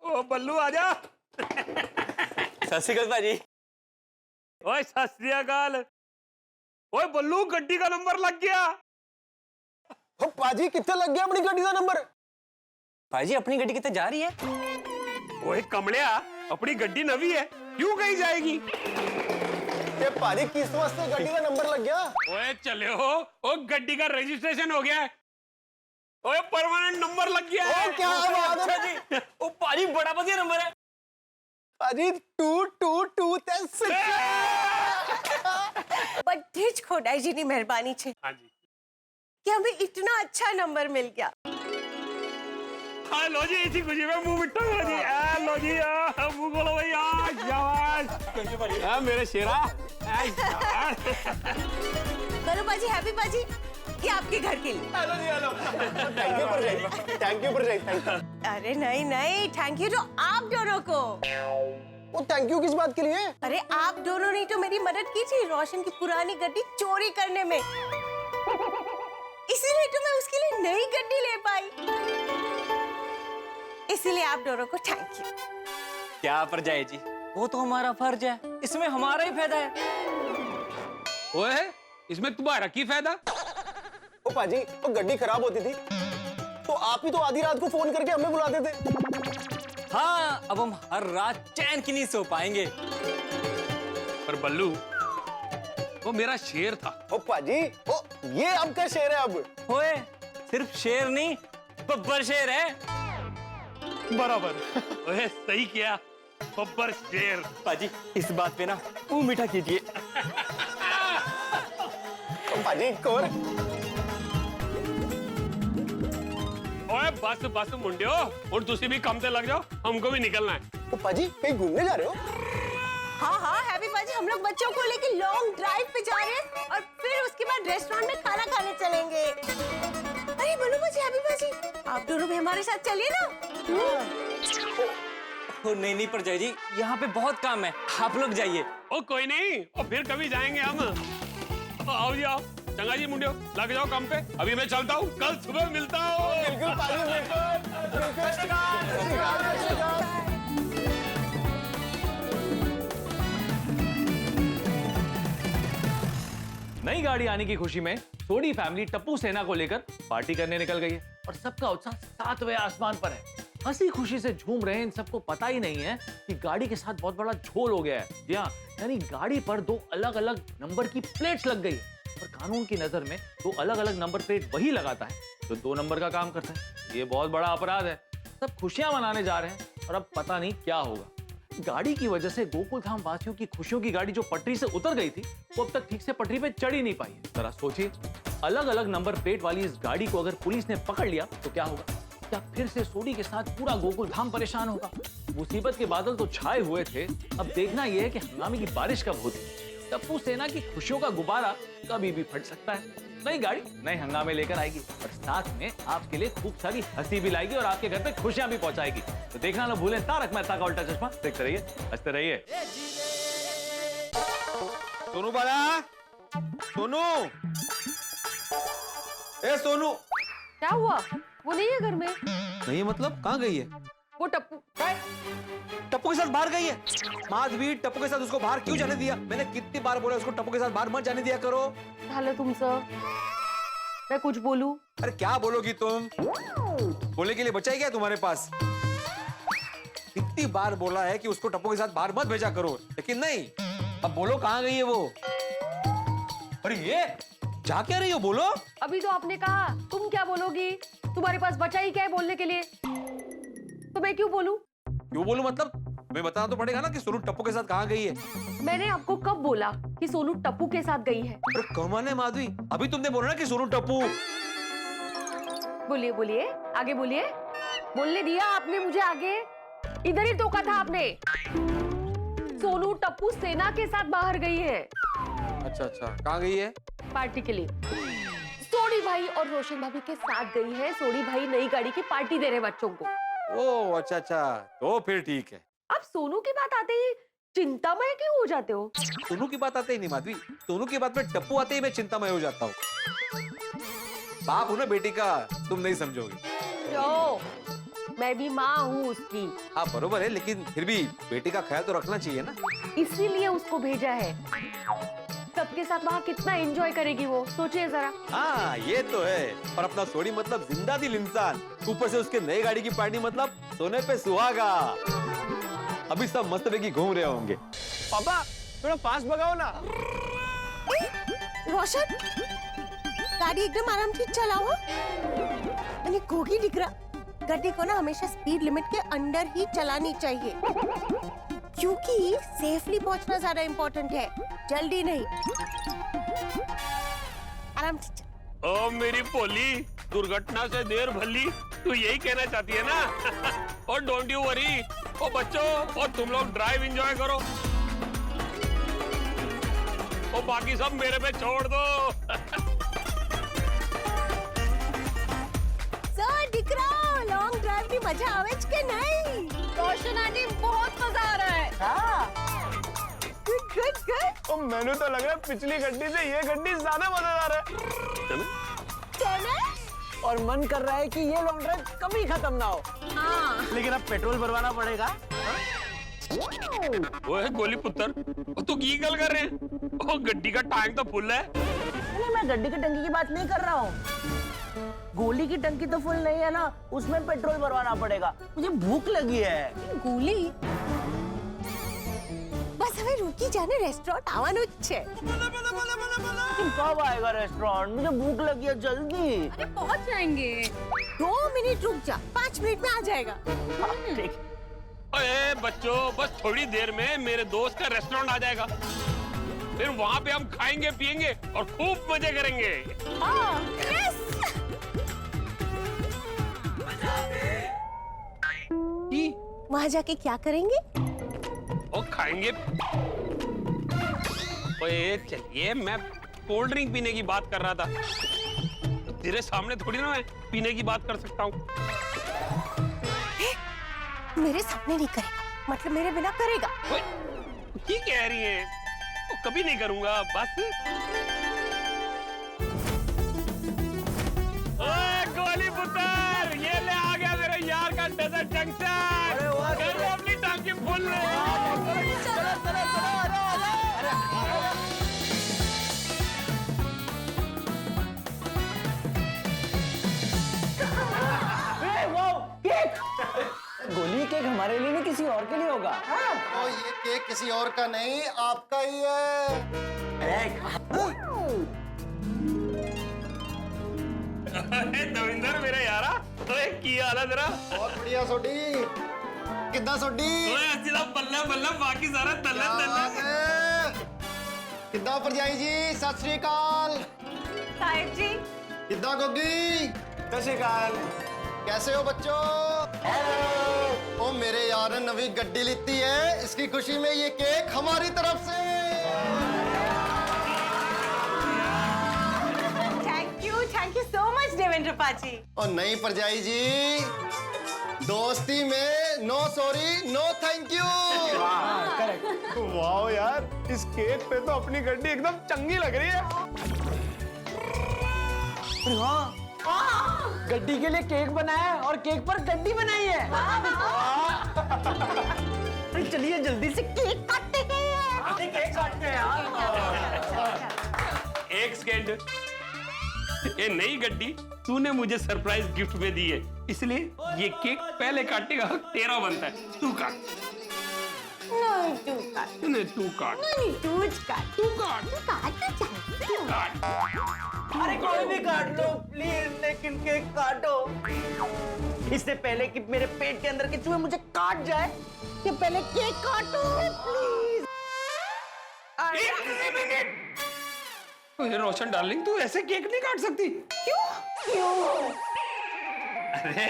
ओ बल्लू आजा। सत श्री अकाल पाजी। ओए सत श्री अकाल। ओए बल्लू गड्डी का नंबर लग गया। ओ पाजी कितने लग गया अपनी गड्डी का नंबर? पाजी अपनी गड्डी कितने जा रही है? ओए कमलिया, अपनी गड्डी नवी है, क्यों कहीं जाएगी? ये पाजी किस वास्ते गड्डी का नंबर लग गया? ओए चले हो, ओ गड्डी का रजिस्ट्रेशन हो गया है। ओए परमानेंट नंबर लग गया है। क्या बात है जी, ओ पाजी बड़ा बढ़िया नंबर है। पाजी 222 बड़ी જ ખોડાઈજીની મહેરબાની છે हाँ जी। कि हमें इतना अच्छा नंबर मिल गया। हाँ लो जी, इसी खुशी में मुंह मिट्टा हो जी। लो जी, मुंह खोलो भाई। शाबाश। हाँ मेरे शेरा। बलू पाजी, हैप्पी पाजी, ये आपके घर के लिए। Hello ji, hello. Thank you परजाई, थैंक यू परजाई, थैंक यू। अरे नहीं नहीं, थैंक यू तो आप दोनों को। वो थैंक यू किस बात के लिए? अरे आप दोनों ने तो मेरी मदद की थी रोशन की पुरानी गड्डी चोरी करने में, इसीलिए तो मैं उसके लिए नई गड्डी ले पाई। इसीलिए आप दोनों को थैंक यू। क्या परजाई जी, वो तो हमारा फर्ज है, इसमें हमारा ही फायदा है। ओए इसमें तुम्हारा की फायदा? ओ पाजी, वो गड्डी खराब होती थी तो आप ही तो आधी रात को फोन करके हमें बुलाते थे। हाँ अब हम हर रात चैन की नहीं सो पाएंगे। पर बल्लू, वो मेरा शेर था। ओ पाजी, ओ ये आपका शेर है अब। होए सिर्फ शेर नहीं, बब्बर शेर है। बराबर। ओए सही किया, बब्बर शेर। पाजी इस बात पे ना मुंह मीठा कीजिए। पाजी कोर। ओए बस बस मुंडियो, और तुसी भी काम से लग जाओ, हमको भी निकलना है। ओ पाजी कहीं घूमने जा रहे हो? हाँ हाँ हैप्पी पाजी, हम लोग बच्चों को लेके लॉन्ग ड्राइव पे जा रहे हैं और फिर उसके बाद रेस्टोरेंट में खाना खाने चलेंगे। अरे बोलो पाजी, हैप्पी पाजी, आप दोनों भी हमारे साथ चलिए ना। नहीं नहीं परजाई जी, यहाँ पे बहुत काम है, आप लोग जाइए। ओ कोई नहीं, और फिर कभी जाएंगे हम। आओ जी आओ। चंगा जी मुंडियो, लग जाओ काम पे, अभी मैं चलता हूँ, कल सुबह मिलता हूँ। बिल्कुल पाजी, नई गाड़ी आने की खुशी में सोडी फैमिली टप्पू सेना को लेकर पार्टी करने निकल गई है और सबका उत्साह 7वें आसमान पर है। हंसी खुशी से झूम रहे हैं, इन सबको पता ही नहीं है कि गाड़ी के साथ बहुत बड़ा झोल हो गया है। जी हाँ, यानी गाड़ी पर 2 अलग अलग नंबर की प्लेट्स लग गई है और कानून की नजर में 2 अलग अलग नंबर प्लेट वही लगाता है जो 2 नंबर का काम करता है। ये बहुत बड़ा अपराध है। सब खुशियां मनाने जा रहे हैं और अब पता नहीं क्या होगा। गाड़ी की वजह से गोकुल धाम वासियों की खुशियों की गाड़ी जो पटरी से उतर गई थी वो अब तक ठीक से पटरी पे चढ़ ही नहीं पाई है। जरा सोचिए, अलग अलग नंबर प्लेट वाली इस गाड़ी को अगर पुलिस ने पकड़ लिया तो क्या होगा। क्या फिर से सोडी के साथ पूरा गोकुल धाम परेशान होगा? मुसीबत के बादल तो छाए हुए थे, अब देखना यह है कि हंगामे की बारिश कब होती। टप्पू सेना की खुशियों का गुब्बारा कभी भी फट सकता है। नई गाड़ी नए हंगामे लेकर आएगी और साथ में आपके लिए खूब सारी हंसी भी लाएगी और आपके घर पे खुशियां भी पहुंचाएगी। तो देखना ना भूलें तारक मेहता का उल्टा चश्मा। देखते रहिए, हंसते रहिए। सोनू बाला, सोनू, ए सोनू। क्या हुआ? वो नहीं है घर में। नहीं मतलब कहाँ गई है? वो टप्पू टप्पू के साथ बाहर गई है? माधवी, टप्पू के साथ उसको बाहर क्यों जाने दिया? मैंने कितनी बार बोला उसको टप्पू के साथ बाहर मत जाने दिया करो। झालं तुमचं। मैं कुछ बोलूं? अरे क्या बोलोगी तुम? बोलने के लिए बचा ही क्या तुम्हारे पास? कितनी बार बोला है कि उसको टप्पू के साथ बाहर मत भेजा करो, लेकिन नहीं। अब बोलो कहाँ गई है वो? अरे ये जा क्या रही हो, बोलो। अभी तो आपने कहा, तुम क्या बोलोगी? तुम्हारे पास बचा ही क्या है बोलने के लिए? तो मैं क्यों बोलूं? क्यों बोलूं मतलब? मैं बताना तो पड़ेगा ना कि सोनू टप्पू के साथ कहाँ गई है। मैंने आपको कब बोला कि सोनू टप्पू के साथ गई है? अरे कमाल है माधवी, अभी तुमने बोला ना कि सोनू टप्पू। बोलिए बोलिए, आगे बोलिए। बोलने दिया आपने मुझे आगे? इधर ही टोका था आपने। सोनू टप्पू सेना के साथ बाहर गई है। अच्छा अच्छा, कहाँ गई है? पार्टी के लिए। सोडी भाई और रोशन भाभी के साथ गई है। सोडी भाई नई गाड़ी की पार्टी दे रहे बच्चों को। ओह अच्छा अच्छा, तो फिर ठीक है। अब सोनू की बात आते ही चिंतामय क्यों हो जाते हो? सोनू की बात आते ही नहीं माधवी, सोनू की बात में टप्पू आते ही मैं चिंतामय हो जाता हूँ। बाप हूँ ना बेटी का, तुम नहीं समझोगी। जो मैं भी माँ हूँ उसकी। हाँ बरोबर है, लेकिन फिर भी बेटी का ख्याल तो रखना चाहिए ना। इसीलिए उसको भेजा है। सबके साथ वहाँ कितना एंजॉय करेगी वो, सोचिए जरा। हाँ ये तो है। और अपना सोडी मतलब जिंदा दिल इंसान, ऊपर से उसके नई गाड़ी की पार्टी मतलब सोने पे सुहागा। अभी सब मस्त पैकी घूम रहे होंगे। पापा थोड़ा फास्ट भगाओ ना। रोशन, गाड़ी एकदम आराम से चलाओ। मैंने गोगी दिख रहा, गाड़ी को ना हमेशा स्पीड लिमिट के अंडर ही चलानी चाहिए, क्योंकि सेफली पहुंचना ज्यादा इम्पोर्टेंट है, जल्दी नहीं। आराम से चल। ओ मेरी पोली, दुर्घटना से देर भली, तू यही कहना चाहती है ना? और डोंट यू वरी। ओ बच्चों, और तुम लोग ड्राइव एंजॉय करो, और बाकी सब मेरे पे छोड़ दो। सर दिख रहा, लॉन्ग ड्राइव की मजा आवेज के नहीं। रोशन आंटी बहुत मजा आ रहा है। Good good good. ओ मैंने तो लग रहा है पिछली गड्डी से ये गड्डी ज्यादा मजेदार है। चले? और मन कर रहा है कि ये लॉन्ग ड्राइव कभी खत्म ना हो। हाँ। लेकिन अब पेट्रोल भरवाना पड़ेगा। वो है गोली पुत्र, तू की गल कर रहे हैं? ओ गड्डी का टैंक तो फुल है। नहीं, मैं गड्डी की टंकी की बात नहीं कर रहा हूँ। गोली की टंकी तो फुल नहीं है ना, उसमें पेट्रोल भरवाना पड़ेगा। मुझे भूख लगी है। गोली? बस हमें रुकी जाने रेस्टोरेंट आवानो छे। तुम कब आएगा रेस्टोरेंट? मुझे भूख लगी है, जल्दी। अरे पहुंच जाएंगे। 2 मिनट रुक जा, 5 मिनट में आ जाएगा। ठीक। अरे बच्चों, बस थोड़ी देर में मेरे दोस्त का रेस्टोरेंट आ जाएगा, फिर वहाँ पे हम खाएंगे पिएंगे और खूब मजे करेंगे। हाँ, यस। वहाँ जाके क्या करेंगे? और खाएंगे। ओए चलिए, मैं कोल्ड ड्रिंक पीने की बात कर रहा था। तेरे सामने थोड़ी ना मैं पीने की बात कर सकता हूँ। मेरे सामने नहीं करेगा, मतलब मेरे बिना करेगा। की कह रही है? तो कभी नहीं करूंगा, बस। ओए गोली पुत्र, ये ले आ गया मेरे यार का डेजर्ट जंक्शन। कर लो अपनी टांकी फुल। गोली केक हमारे लिए नहीं, किसी और के लिए होगा। तो ये केक किसी और का नहीं, आपका ही है। दविंदर मेरा यारा, की हाल है तेरा? बहुत बढ़िया सोडी। कितना सोडी? बल्ला बल्ला, बाकी सारा तल्ला तल्ला। कितना परजाई जी, सत श्री अकाल। साहिब जी। कितना गोगी? सत श्री अकाल। कैसे हो बच्चों? ओ मेरे यार ने नवी गड्डी लीती है, इसकी खुशी में ये केक हमारी तरफ से। Thank you so much Devendra पाजी। और नहीं परजाई जी, दोस्ती में no sorry no thank you. वाह यार, इस केक पे तो अपनी गड्डी एकदम चंगी लग रही है। गड्डी के लिए केक बनाया है और केक पर गड्डी बनाई है। चलिए जल्दी से केक काटते हैं। केक काटते हैं यार। एक सेकेंड, ये नई गड्डी तूने मुझे सरप्राइज गिफ्ट में दी है, इसलिए ये केक पहले काटने का हक तेरा बनता है। तू काट। नहीं तू काट। नहीं तू काट। नहीं तू काट। तू काट। तू काट। अरे कोई भी काट लो प्लीज, लेकिन केक काटो। इससे पहले कि मेरे पेट के अंदर के चूहे मुझे काट जाए, ये पहले केक काटो प्लीज। रोशन डार्लिंग, तू ऐसे केक नहीं काट सकती। क्यों? अरे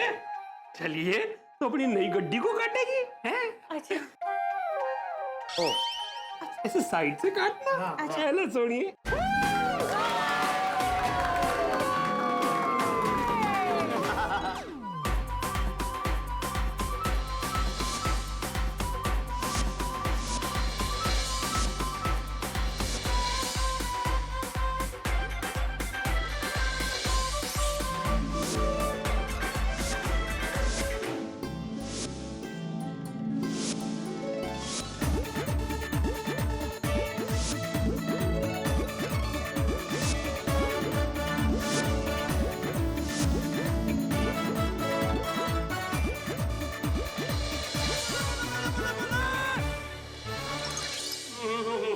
चलिए, तो अपनी नई गड्डी को काटेगी हैं? अच्छा। ओ, ऐसे साइड से काटना। चलो सोनिए।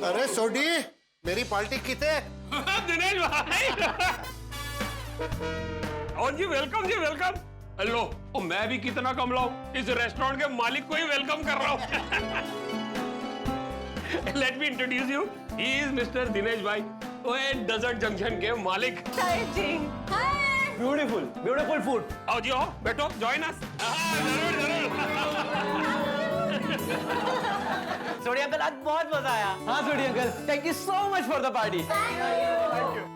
अरे सोडी, मेरी पार्टी किते? दिनेश भाई। और जी वेलकम जी वेलकम। हेलो, ओ मैं भी कितना कम लाऊं, इस रेस्टोरेंट के मालिक को ही वेलकम कर रहा हूं। Let me introduce you, he is mister Dinesh भाई, वो डेजर्ट जंक्शन के मालिक। Beautiful beautiful food. आओ जी, आओ बैठो, जॉइन अस। जरूर जरूर। सोडी अंकल, आज बहुत मजा आया। हाँ Sodhi uncle, thank you so much for the party.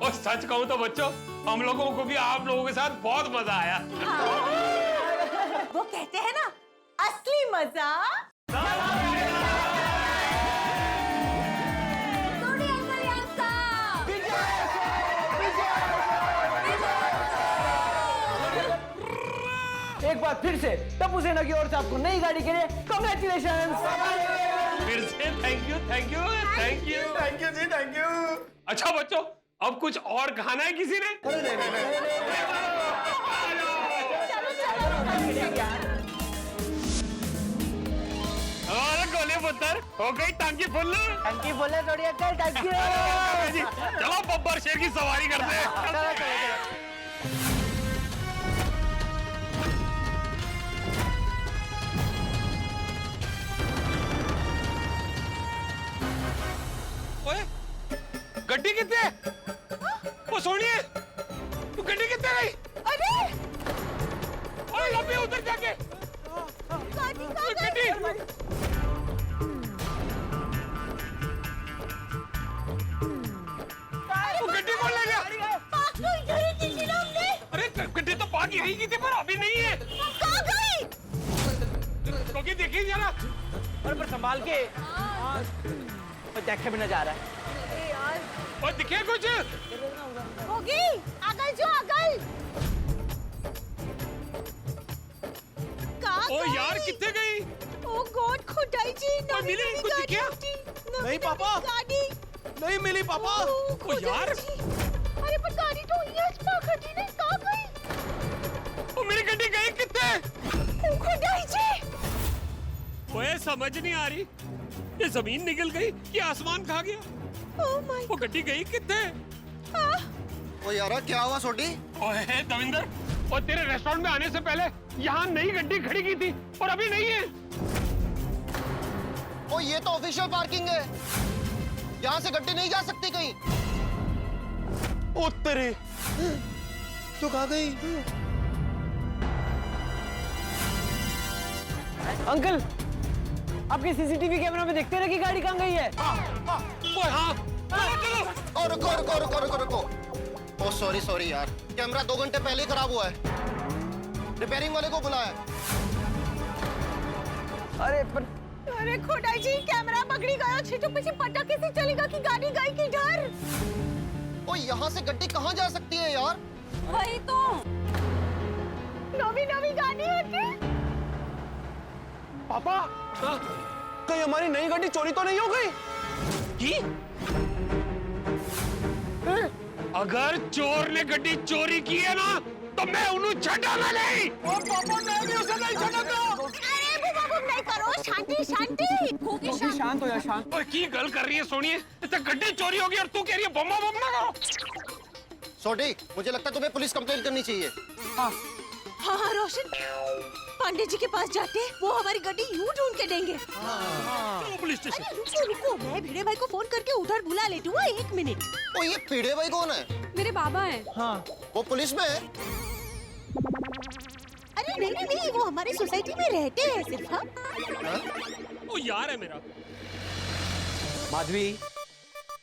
और सच कहूं तो बच्चों, हम लोगों को भी आप लोगों के साथ बहुत मजा आया। वो कहते हैं ना, असली मजा सोडी अंकल यांचा। एक बार फिर से टप्पू सेना की ओर से आपको नई गाड़ी के लिए कांग्रेचुलेशंस। फिर से thank you thank you thank you thank you ji, thank you. अच्छा बच्चों, अब कुछ और खाना है किसी ने? अरे गोले पुत्र, हो गई टांकी फुल। थैंक यू बोले सोडी अंकल, थैंक यू। चलो बब्बर शेर की सवारी करते हैं। ओए, गड्डी कितने? वो सोनिए, तू गड्डी कितने गई? अरे ओए लंबी उधर जाके। गड्डी। वो गड्डी कौन ले गया? अरे गड्डी तो पार्क यहीं की थी, पर अभी नहीं है। कहाँ गई? क्योंकि देखिए जरा। पर संभाल के, देखे बिना जा रहा है। और दिखे कुछ? होगी, अगल जो अगल। ओ यार, कितने गई? ओ गॉड, खुदाई जी, मिली नवी कुछ गाड़ी दिखा? उठी। नहीं पापा, गाड़ी नहीं मिली पापा। ओ यार, अरे पर गाड़ी तो ये गड्डी नहीं, कहाँ गई? ओ मेरी गड्डी गई कितने? ओ खुदाई जी, ओए समझ नहीं आ रही, ये जमीन निकल गई कि आसमान खा गया? ओह माय वो गड्डी गई कितने? ओ यारा, क्या हुआ सोडी? ओए दविंदर, और तेरे रेस्टोरेंट में आने से पहले यहाँ नई गड्डी खड़ी की थी और अभी नहीं है। ओ ये तो ऑफिशियल पार्किंग है, यहाँ से गड्डी नहीं जा सकती कहीं। ओ तेरे, तो कहाँ गई? अंकल, आपके सीसीटीवी कैमरा में देखते रहे कि गाड़ी कहाँ गई है? और रुको। ओ सॉरी यार, कैमरा 2 घंटे पहले ही खराब हुआ है। रिपेयरिंग वाले को बुलाया। अरे खोटाई जी, कैमरा पकड़ी गया। छिटू पीछे पता कैसे चलेगा कि गाड़ी गई किधर? ओ यहाँ से गड्डी कहाँ जा सकती है यार? वही तो नवी गाड़ी है। पापा, कहीं हमारी नई गाड़ी चोरी तो नहीं हो गई? अगर चोर ने गड्डी चोरी की है ना तो मैं उन्हें छटाना नहीं। पापा मैं भी उसे नहीं छटाता। अरे बुआ नहीं करो, शांति। गोगी शांत हो जा, शांत। और की गल कर रही है सोनिए? तो गड्डी चोरी होगी और तू कह रही है बम ना करो। सोडी, मुझे लगता है तुम्हें पुलिस कंप्लेंट करनी चाहिए। हाँ रोशन, पांडे जी के पास जाते, वो हमारी गड्डी यूं ढूंढ के देंगे। Police station. रुको, मैं भिड़े भाई को फोन करके उधर बुला लेती हूँ। 1 मिनट। ओ ये पीड़े भाई कौन है? मेरे बाबा हैं। हाँ। वो पुलिस में है? अरे नहीं, वो हमारी सोसाइटी में रहते हैं सिर्फ। हाँ? वो यार है मेरा। माधवी,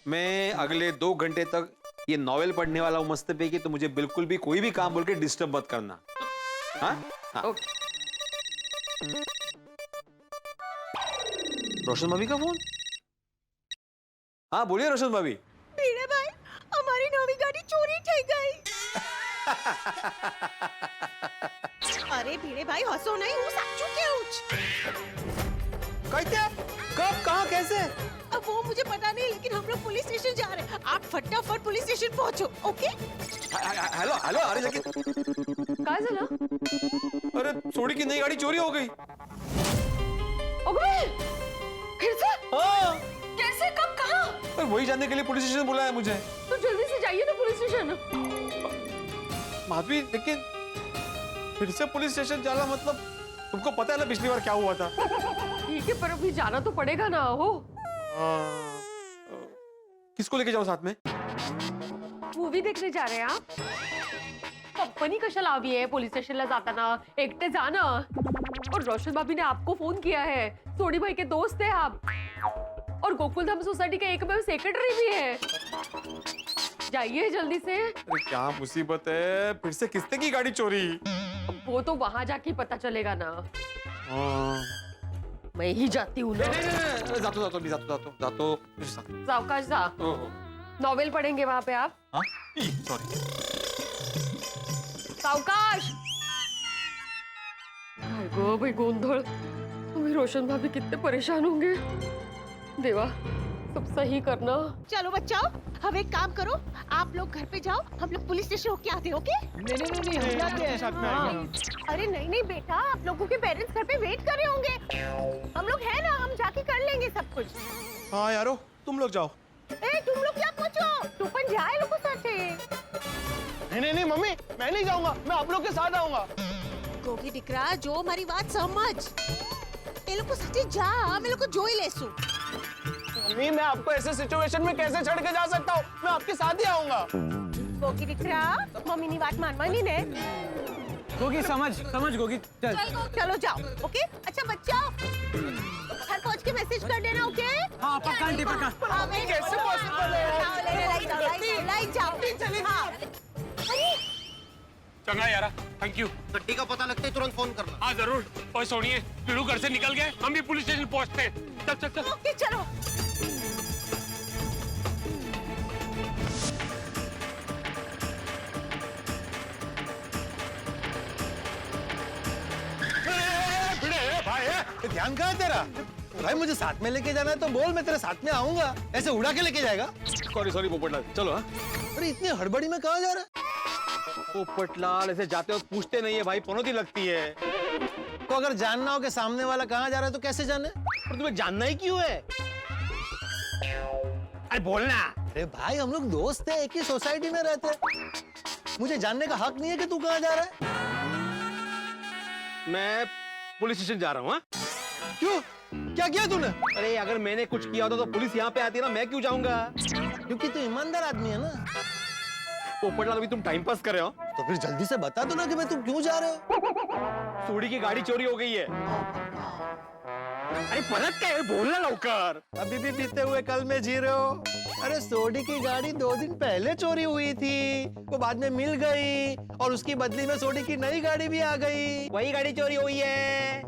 मैं अगले 2 घंटे तक ये नॉवेल पढ़ने वाला हूँ मस्त पे कि तो मुझे बिल्कुल भी कोई भी काम बोल के डिस्टर्ब मत करना। हाँ? रोशन भाभी का फोन? हाँ बोलिए रोशन भाभी। भिड़े भाई, हमारी नवी गाड़ी चोरी થઈ गई। अरे भिड़े भाई हंसो नहीं, હું સાચું કહું છું। कहते आप? कब, कहाँ, कैसे? अब वो मुझे पता नहीं, लेकिन हम लोग पुलिस स्टेशन जा रहे हैं। आप फटाफट पुलिस स्टेशन पहुंचो, ओके? हेलो, अरे लेकिन काय झालं? अरे सोडी की नई गाड़ी चोरी हो गई। अगं, फिर से? हाँ। कैसे, कब, कहाँ? अरे वही जानने के लिए पुलिस स्टेशन बुलाया मुझे। तो जल्दी से जाइए ना पुलिस स्टेशन। माधवी, लेकिन फिर से पुलिस स्टेशन जाना मतलब तुमको पता है ना पिछली बार क्या हुआ था? ठीक है, पर अभी जाना तो पड़ेगा ना। हो किसको लेके जाओ साथ में? मूवी देखने जा रहे हैं आप? कंपनी कशाला हवी आहे? पोलीस स्टेशनला जाताना एकटे जा ना। और रोशन भाभी ने आपको फोन किया है। सोडी भाई के दोस्त है आप, और गोकुलधाम सोसाइटी के एकमेव सेक्रेटरी भी है। जाइए जल्दी से। अरे क्या मुसीबत है, फिर से किसने की गाड़ी चोरी? वो तो वहां जाके पता चलेगा ना। मैं ही जाती हूँ ना। जातो। सावकाश जा। नॉवेल पढ़ेंगे वहां पे आप। सॉरी। सावकाश। गो भाई गोंधळ, तुम्ही रोशन भाभी कितने परेशान होंगे। देवा, सब सही करना। चलो बच्चों, अब एक काम करो, आप लोग घर पे जाओ, हम लोग पुलिस स्टेशन होके आते हैं, ओके? नहीं, हम जाते हैं साथ में आएंगे। अरे नहीं बेटा, आप लोगों के पेरेंट्स घर पे वेट कर रहे होंगे। हम लोग हैं ना, हम जाके कर लेंगे सब कुछ। हाँ यारो, तुम लोग जाओ। तुम लोग क्या पूछो, तू पण जाए लोगों साथ। नहीं मम्मी, मैं नहीं जाऊंगा, मैं आप लोग के साथ आऊंगा। गोगी दिकरा, जो हमारी बात समझ। ये लोग को साथ जा, मैं लोग को जो ही लेसू। मम्मी, मैं आपको ऐसे सिचुएशन में कैसे छोड़ के जा सकता हूँ? मैं आपके साथ ही आऊंगा। गोगी दिकरा, मम्मी ने बात मानवानी ने। गोगी समझ गोगी, चल। चलो जाओ, ओके? अच्छा बच्चों, घर पहुंच के मैसेज कर देना, ओके? हाँ पक्का आंटी, पक्का। कैसे पॉसिबल है? लाइट जाओ। हाँ। चंगा यारा, थैंक यू। गड्डी का पता लगते ही तुरंत फोन करना। हाँ जरूर। और सोनिए, पीड़ू घर से निकल गए, हम भी पुलिस स्टेशन पहुंचते हैं। चल। ओके चलो। भाई, ध्यान कहाँ है तेरा? भाई मुझे साथ में लेके जाना है तो बोल, मैं तेरे साथ में आऊंगा। ऐसे उड़ा के लेके जाएगा? सॉरी पोपटलाल, चलो। हाँ, अरे इतनी हड़बड़ी में कहाँ जा रहा है? पोपटलाल ऐसे जाते वक्त पूछते नहीं है भाई, पनौती लगती है। को अगर जानना हो कि सामने वाला कहाँ जा रहा है तो कैसे जाने? और तुम्हें जानना ही क्यों है? अरे बोलना। अरे भाई, हम लोग दोस्त हैं, एक ही सोसाइटी में रहते हैं। मुझे जानने का हक नहीं है कि तू कहाँ जा रहा है। मैं पुलिस स्टेशन जा रहा हूँ। हाँ? क्यों? क्या किया तूने? अरे अगर मैंने कुछ किया होता तो पुलिस यहाँ पे आती ना, मैं क्यों जाऊंगा? क्योंकि तू ईमानदार आदमी है ना। पोपटलाल, अभी तुम टाइम पास कर रहे हो तो फिर जल्दी से बता दो ना कि मैं तुम क्यों जा रहे हो। सोडी की गाड़ी चोरी हो गई है। अरे परत काय बोलना लवकर. अभी भी बीते हुए कल में जी रहे हो. अरे सोडी की गाड़ी 2 दिन पहले चोरी हुई थी, वो बाद में मिल गई और उसकी बदली में सोडी की नई गाड़ी भी आ गई. वही गाड़ी चोरी हुई है.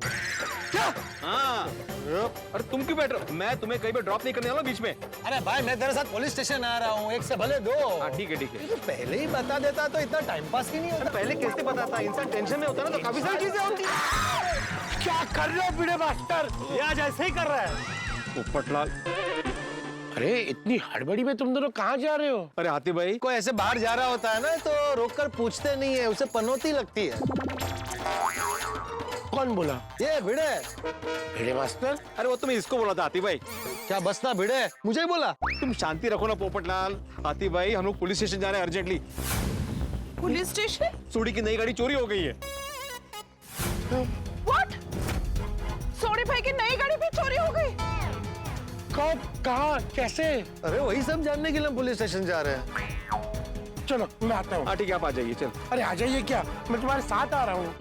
क्या? हाँ. अरे तुम क्यों बैठ रहे हो? मैं तुम्हें कहीं पे ड्रॉप नहीं करने वाला बीच में. अरे भाई मैं तेरे साथ पुलिस स्टेशन आ रहा हूँ, एक से भले 2. हाँ ठीक है ठीक है. तो पहले ही बता देता तो इतना टाइम पास ही नहीं होता. पहले कैसे बताता? इंसान टेंशन में होता ना तो काफी सारी चीजें होती. क्या कर रहे हो भिड़े मास्टर? ये आज ऐसे ही कर रहा है. पोपटलाल. अरे इतनी हड़बड़ी में तुम दोनों कहाँ जा रहे हो? अरे हाथी भाई, कोई ऐसे बाहर जा रहा होता है ना तो रोककर पूछते नहीं है, उसे पनौती लगती है. कौन बोला? ये भिड़े. भिड़े मास्टर? अरे वो तुम्हें इसको बोला था हाथी भाई. क्या बस ना भिड़े, मुझे ही बोला. तुम शांति रखो ना पोपटलाल. हाथी भाई हम लोग पुलिस स्टेशन जा रहे हैं अर्जेंटली. Police station? सोडी की नई गाड़ी चोरी हो गई है. व्हाट? सोडी भाई की नई गाड़ी भी चोरी हो गई? कब, कहाँ, कैसे? अरे वही सब जानने के लिए हम पुलिस स्टेशन जा रहे हैं. चलो मैं आता हूँ. हाँ ठीक है आप आ जाइए. चल. अरे आ जाइए क्या, मैं तुम्हारे साथ आ रहा हूँ.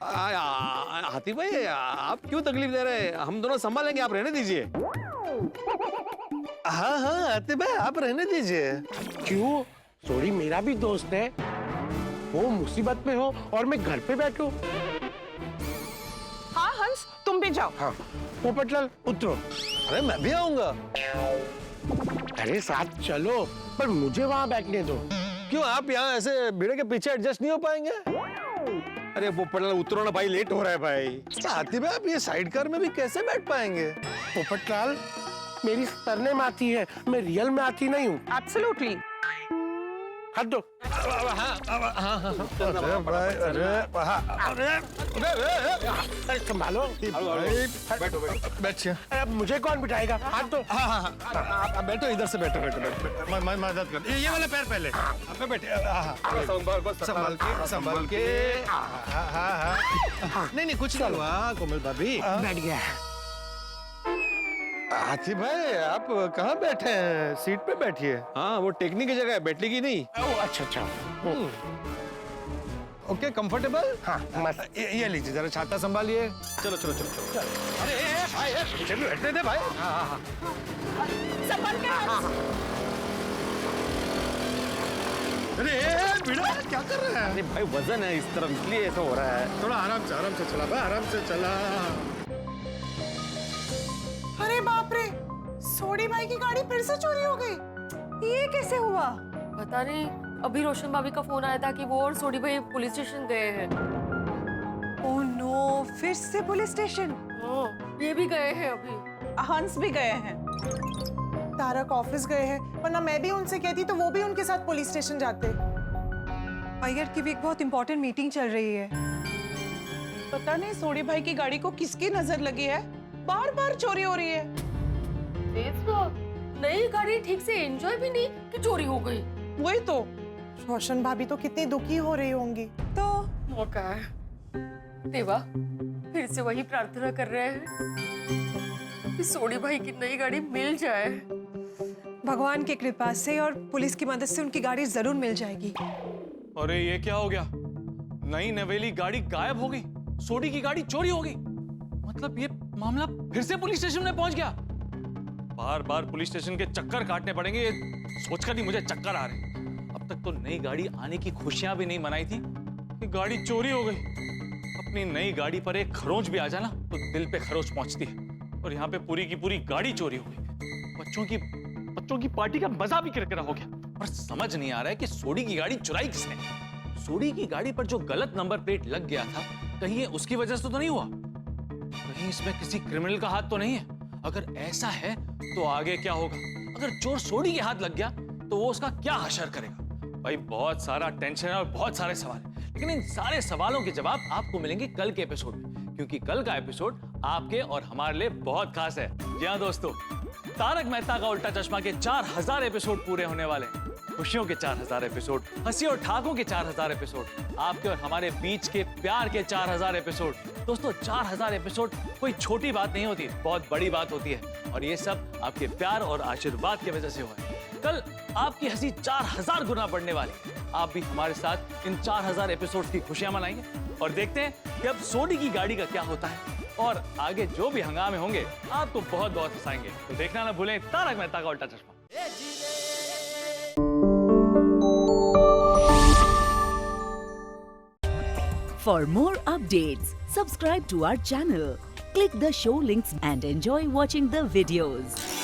हाथी भाई आप क्यों तकलीफ दे रहे हैं? हम दोनों संभालेंगे, आप रहने दीजिए. हाँ हाँ हाथी भाई आप रहने दीजिए. क्यों? सोडी मेरा भी दोस्त है. वो मुसीबत में हो और मैं घर पे बैठूं. हाँ हंस, तुम भी जाओ. हाँ पोपटलाल उतरो. अरे मैं भी आऊंगा. अरे साथ चलो, पर मुझे वहां बैठने दो. क्यों आप यहाँ ऐसे भिड़े के पीछे एडजस्ट नहीं हो पाएंगे? अरे पोपटलाल उतरो ना भाई, लेट हो रहा है भाई. हाथी भाई आप ये साइड कार में भी कैसे बैठ पाएंगे? पोपटलाल मेरी सरनेम आती है, मैं रियल में आती नहीं हूँ. एब्सोल्युटली. हाथ दो. अरे संभालो. बैठो बैठो. बैठिए. अरे मुझे कौन बिठाएगा? हाथ दो. आप बैठो, इधर से बैठो. बैठो मैं मदद कर. ये वाले पैर पहले. आप बैठे. संभाल के. नहीं नहीं कुछ नहीं हुआ कोमल भाभी. बैठ गया. हाथी भाई आप कहाँ बैठे हैं? सीट पे बैठिए. हाँ वो टेकने की जगह है, बैठने की नहीं. अच्छा अच्छा. Okay comfortable. हाँ मस्त. ये लीजिए जरा छाता संभालिए. चलो चलो चलो. अरे भाई मुझे भी बैठने दे भाई. हाँ. संभल के. अरे भिड़ा क्या कर रहे हैं? अरे भाई वजन है इस तरफ इसलिए ऐसा हो रहा है. थोड़ा आराम से चला भाई, आराम से चला. अरे बाप रे, सोडी भाई की गाड़ी फिर से चोरी हो गई. ये कैसे हुआ? पता नहीं, अभी रोशन भाभी का फोन आया था कि वो और सोडी भाई पुलिस स्टेशन गए हैं. ओह नो, फिर से पुलिस स्टेशन? ये भी गए हैं अभी. हंस भी गए हैं. तारक ऑफिस गए हैं, वरना मैं भी उनसे कहती तो वो भी उनके साथ पुलिस स्टेशन जाते. अय्यर की भी एक बहुत इंपॉर्टेंट मीटिंग चल रही है. पता नहीं सोडी भाई की गाड़ी को किसकी नजर लगी है, बार बार चोरी हो रही है. नई गाड़ी ठीक से एंजॉय भी नहीं कि चोरी हो गई. वही तो. रोशन भाभी तो कितनी दुखी हो रही होंगी. तो मौका है. देवा फिर से वही प्रार्थना कर रहे हैं कि सोडी भाई की नई गाड़ी मिल जाए. भगवान की कृपा से और पुलिस की मदद से उनकी गाड़ी जरूर मिल जाएगी. अरे ये क्या हो गया? नई नवेली गाड़ी गायब हो गई, सोडी की गाड़ी चोरी हो गई. मतलब ये मामला फिर से पुलिस स्टेशन में पहुंच गया. बार बार पुलिस स्टेशन के चक्कर काटने पड़ेंगे, ये सोचकर ही मुझे चक्कर आ रहे हैं. अब तक तो नई गाड़ी आने की खुशियां भी नहीं मनाई थी कि गाड़ी चोरी हो गई. अपनी नई गाड़ी पर एक खरोंच भी आ जाना तो दिल पे खरोंच पहुंचती है, और यहाँ पे पूरी की पूरी गाड़ी चोरी हो गई. बच्चों की पार्टी का मजा भी किरकिरा हो गया. पर समझ नहीं आ रहा है कि सोडी की गाड़ी चुराई किसने. सोडी की गाड़ी पर जो गलत नंबर प्लेट लग गया था, कहीं ये उसकी वजह से तो नहीं हुआ? कहीं इसमें किसी क्रिमिनल का हाथ तो नहीं है? अगर ऐसा है तो आगे क्या होगा? अगर चोर सोडी के हाथ लग गया तो वो उसका क्या हशर करेगा? भाई बहुत सारा टेंशन है और बहुत सारे सवाल है, लेकिन इन सारे सवालों के जवाब आपको मिलेंगे कल के एपिसोड में, क्योंकि कल का एपिसोड आपके और हमारे लिए बहुत खास है. जी हाँ दोस्तों, तारक मेहता का उल्टा चश्मा के 4000 एपिसोड पूरे होने वाले हैं. खुशियों के 4000 एपिसोड, हंसी और ठाकों के 4000 एपिसोड, आपके और हमारे बीच के प्यार के 4000 एपिसोड. दोस्तों 4000 एपिसोड कोई छोटी बात नहीं होती, बहुत बड़ी बात होती है, और ये सब आपके प्यार और आशीर्वाद की वजह से हुआ है. कल आपकी हंसी 4000 गुना बढ़ने वाली. आप भी हमारे साथ इन 4000 एपिसोड की खुशियां मनाएंगे और देखते हैं कि अब सोडी की गाड़ी का क्या होता है. और आगे जो भी हंगामे होंगे आपको बहुत बहुत हंसाएंगे। तो देखना ना भूलें तारक मेहता का उल्टा चश्मा। For more updates, subscribe to our channel, click the show links and enjoy watching the videos.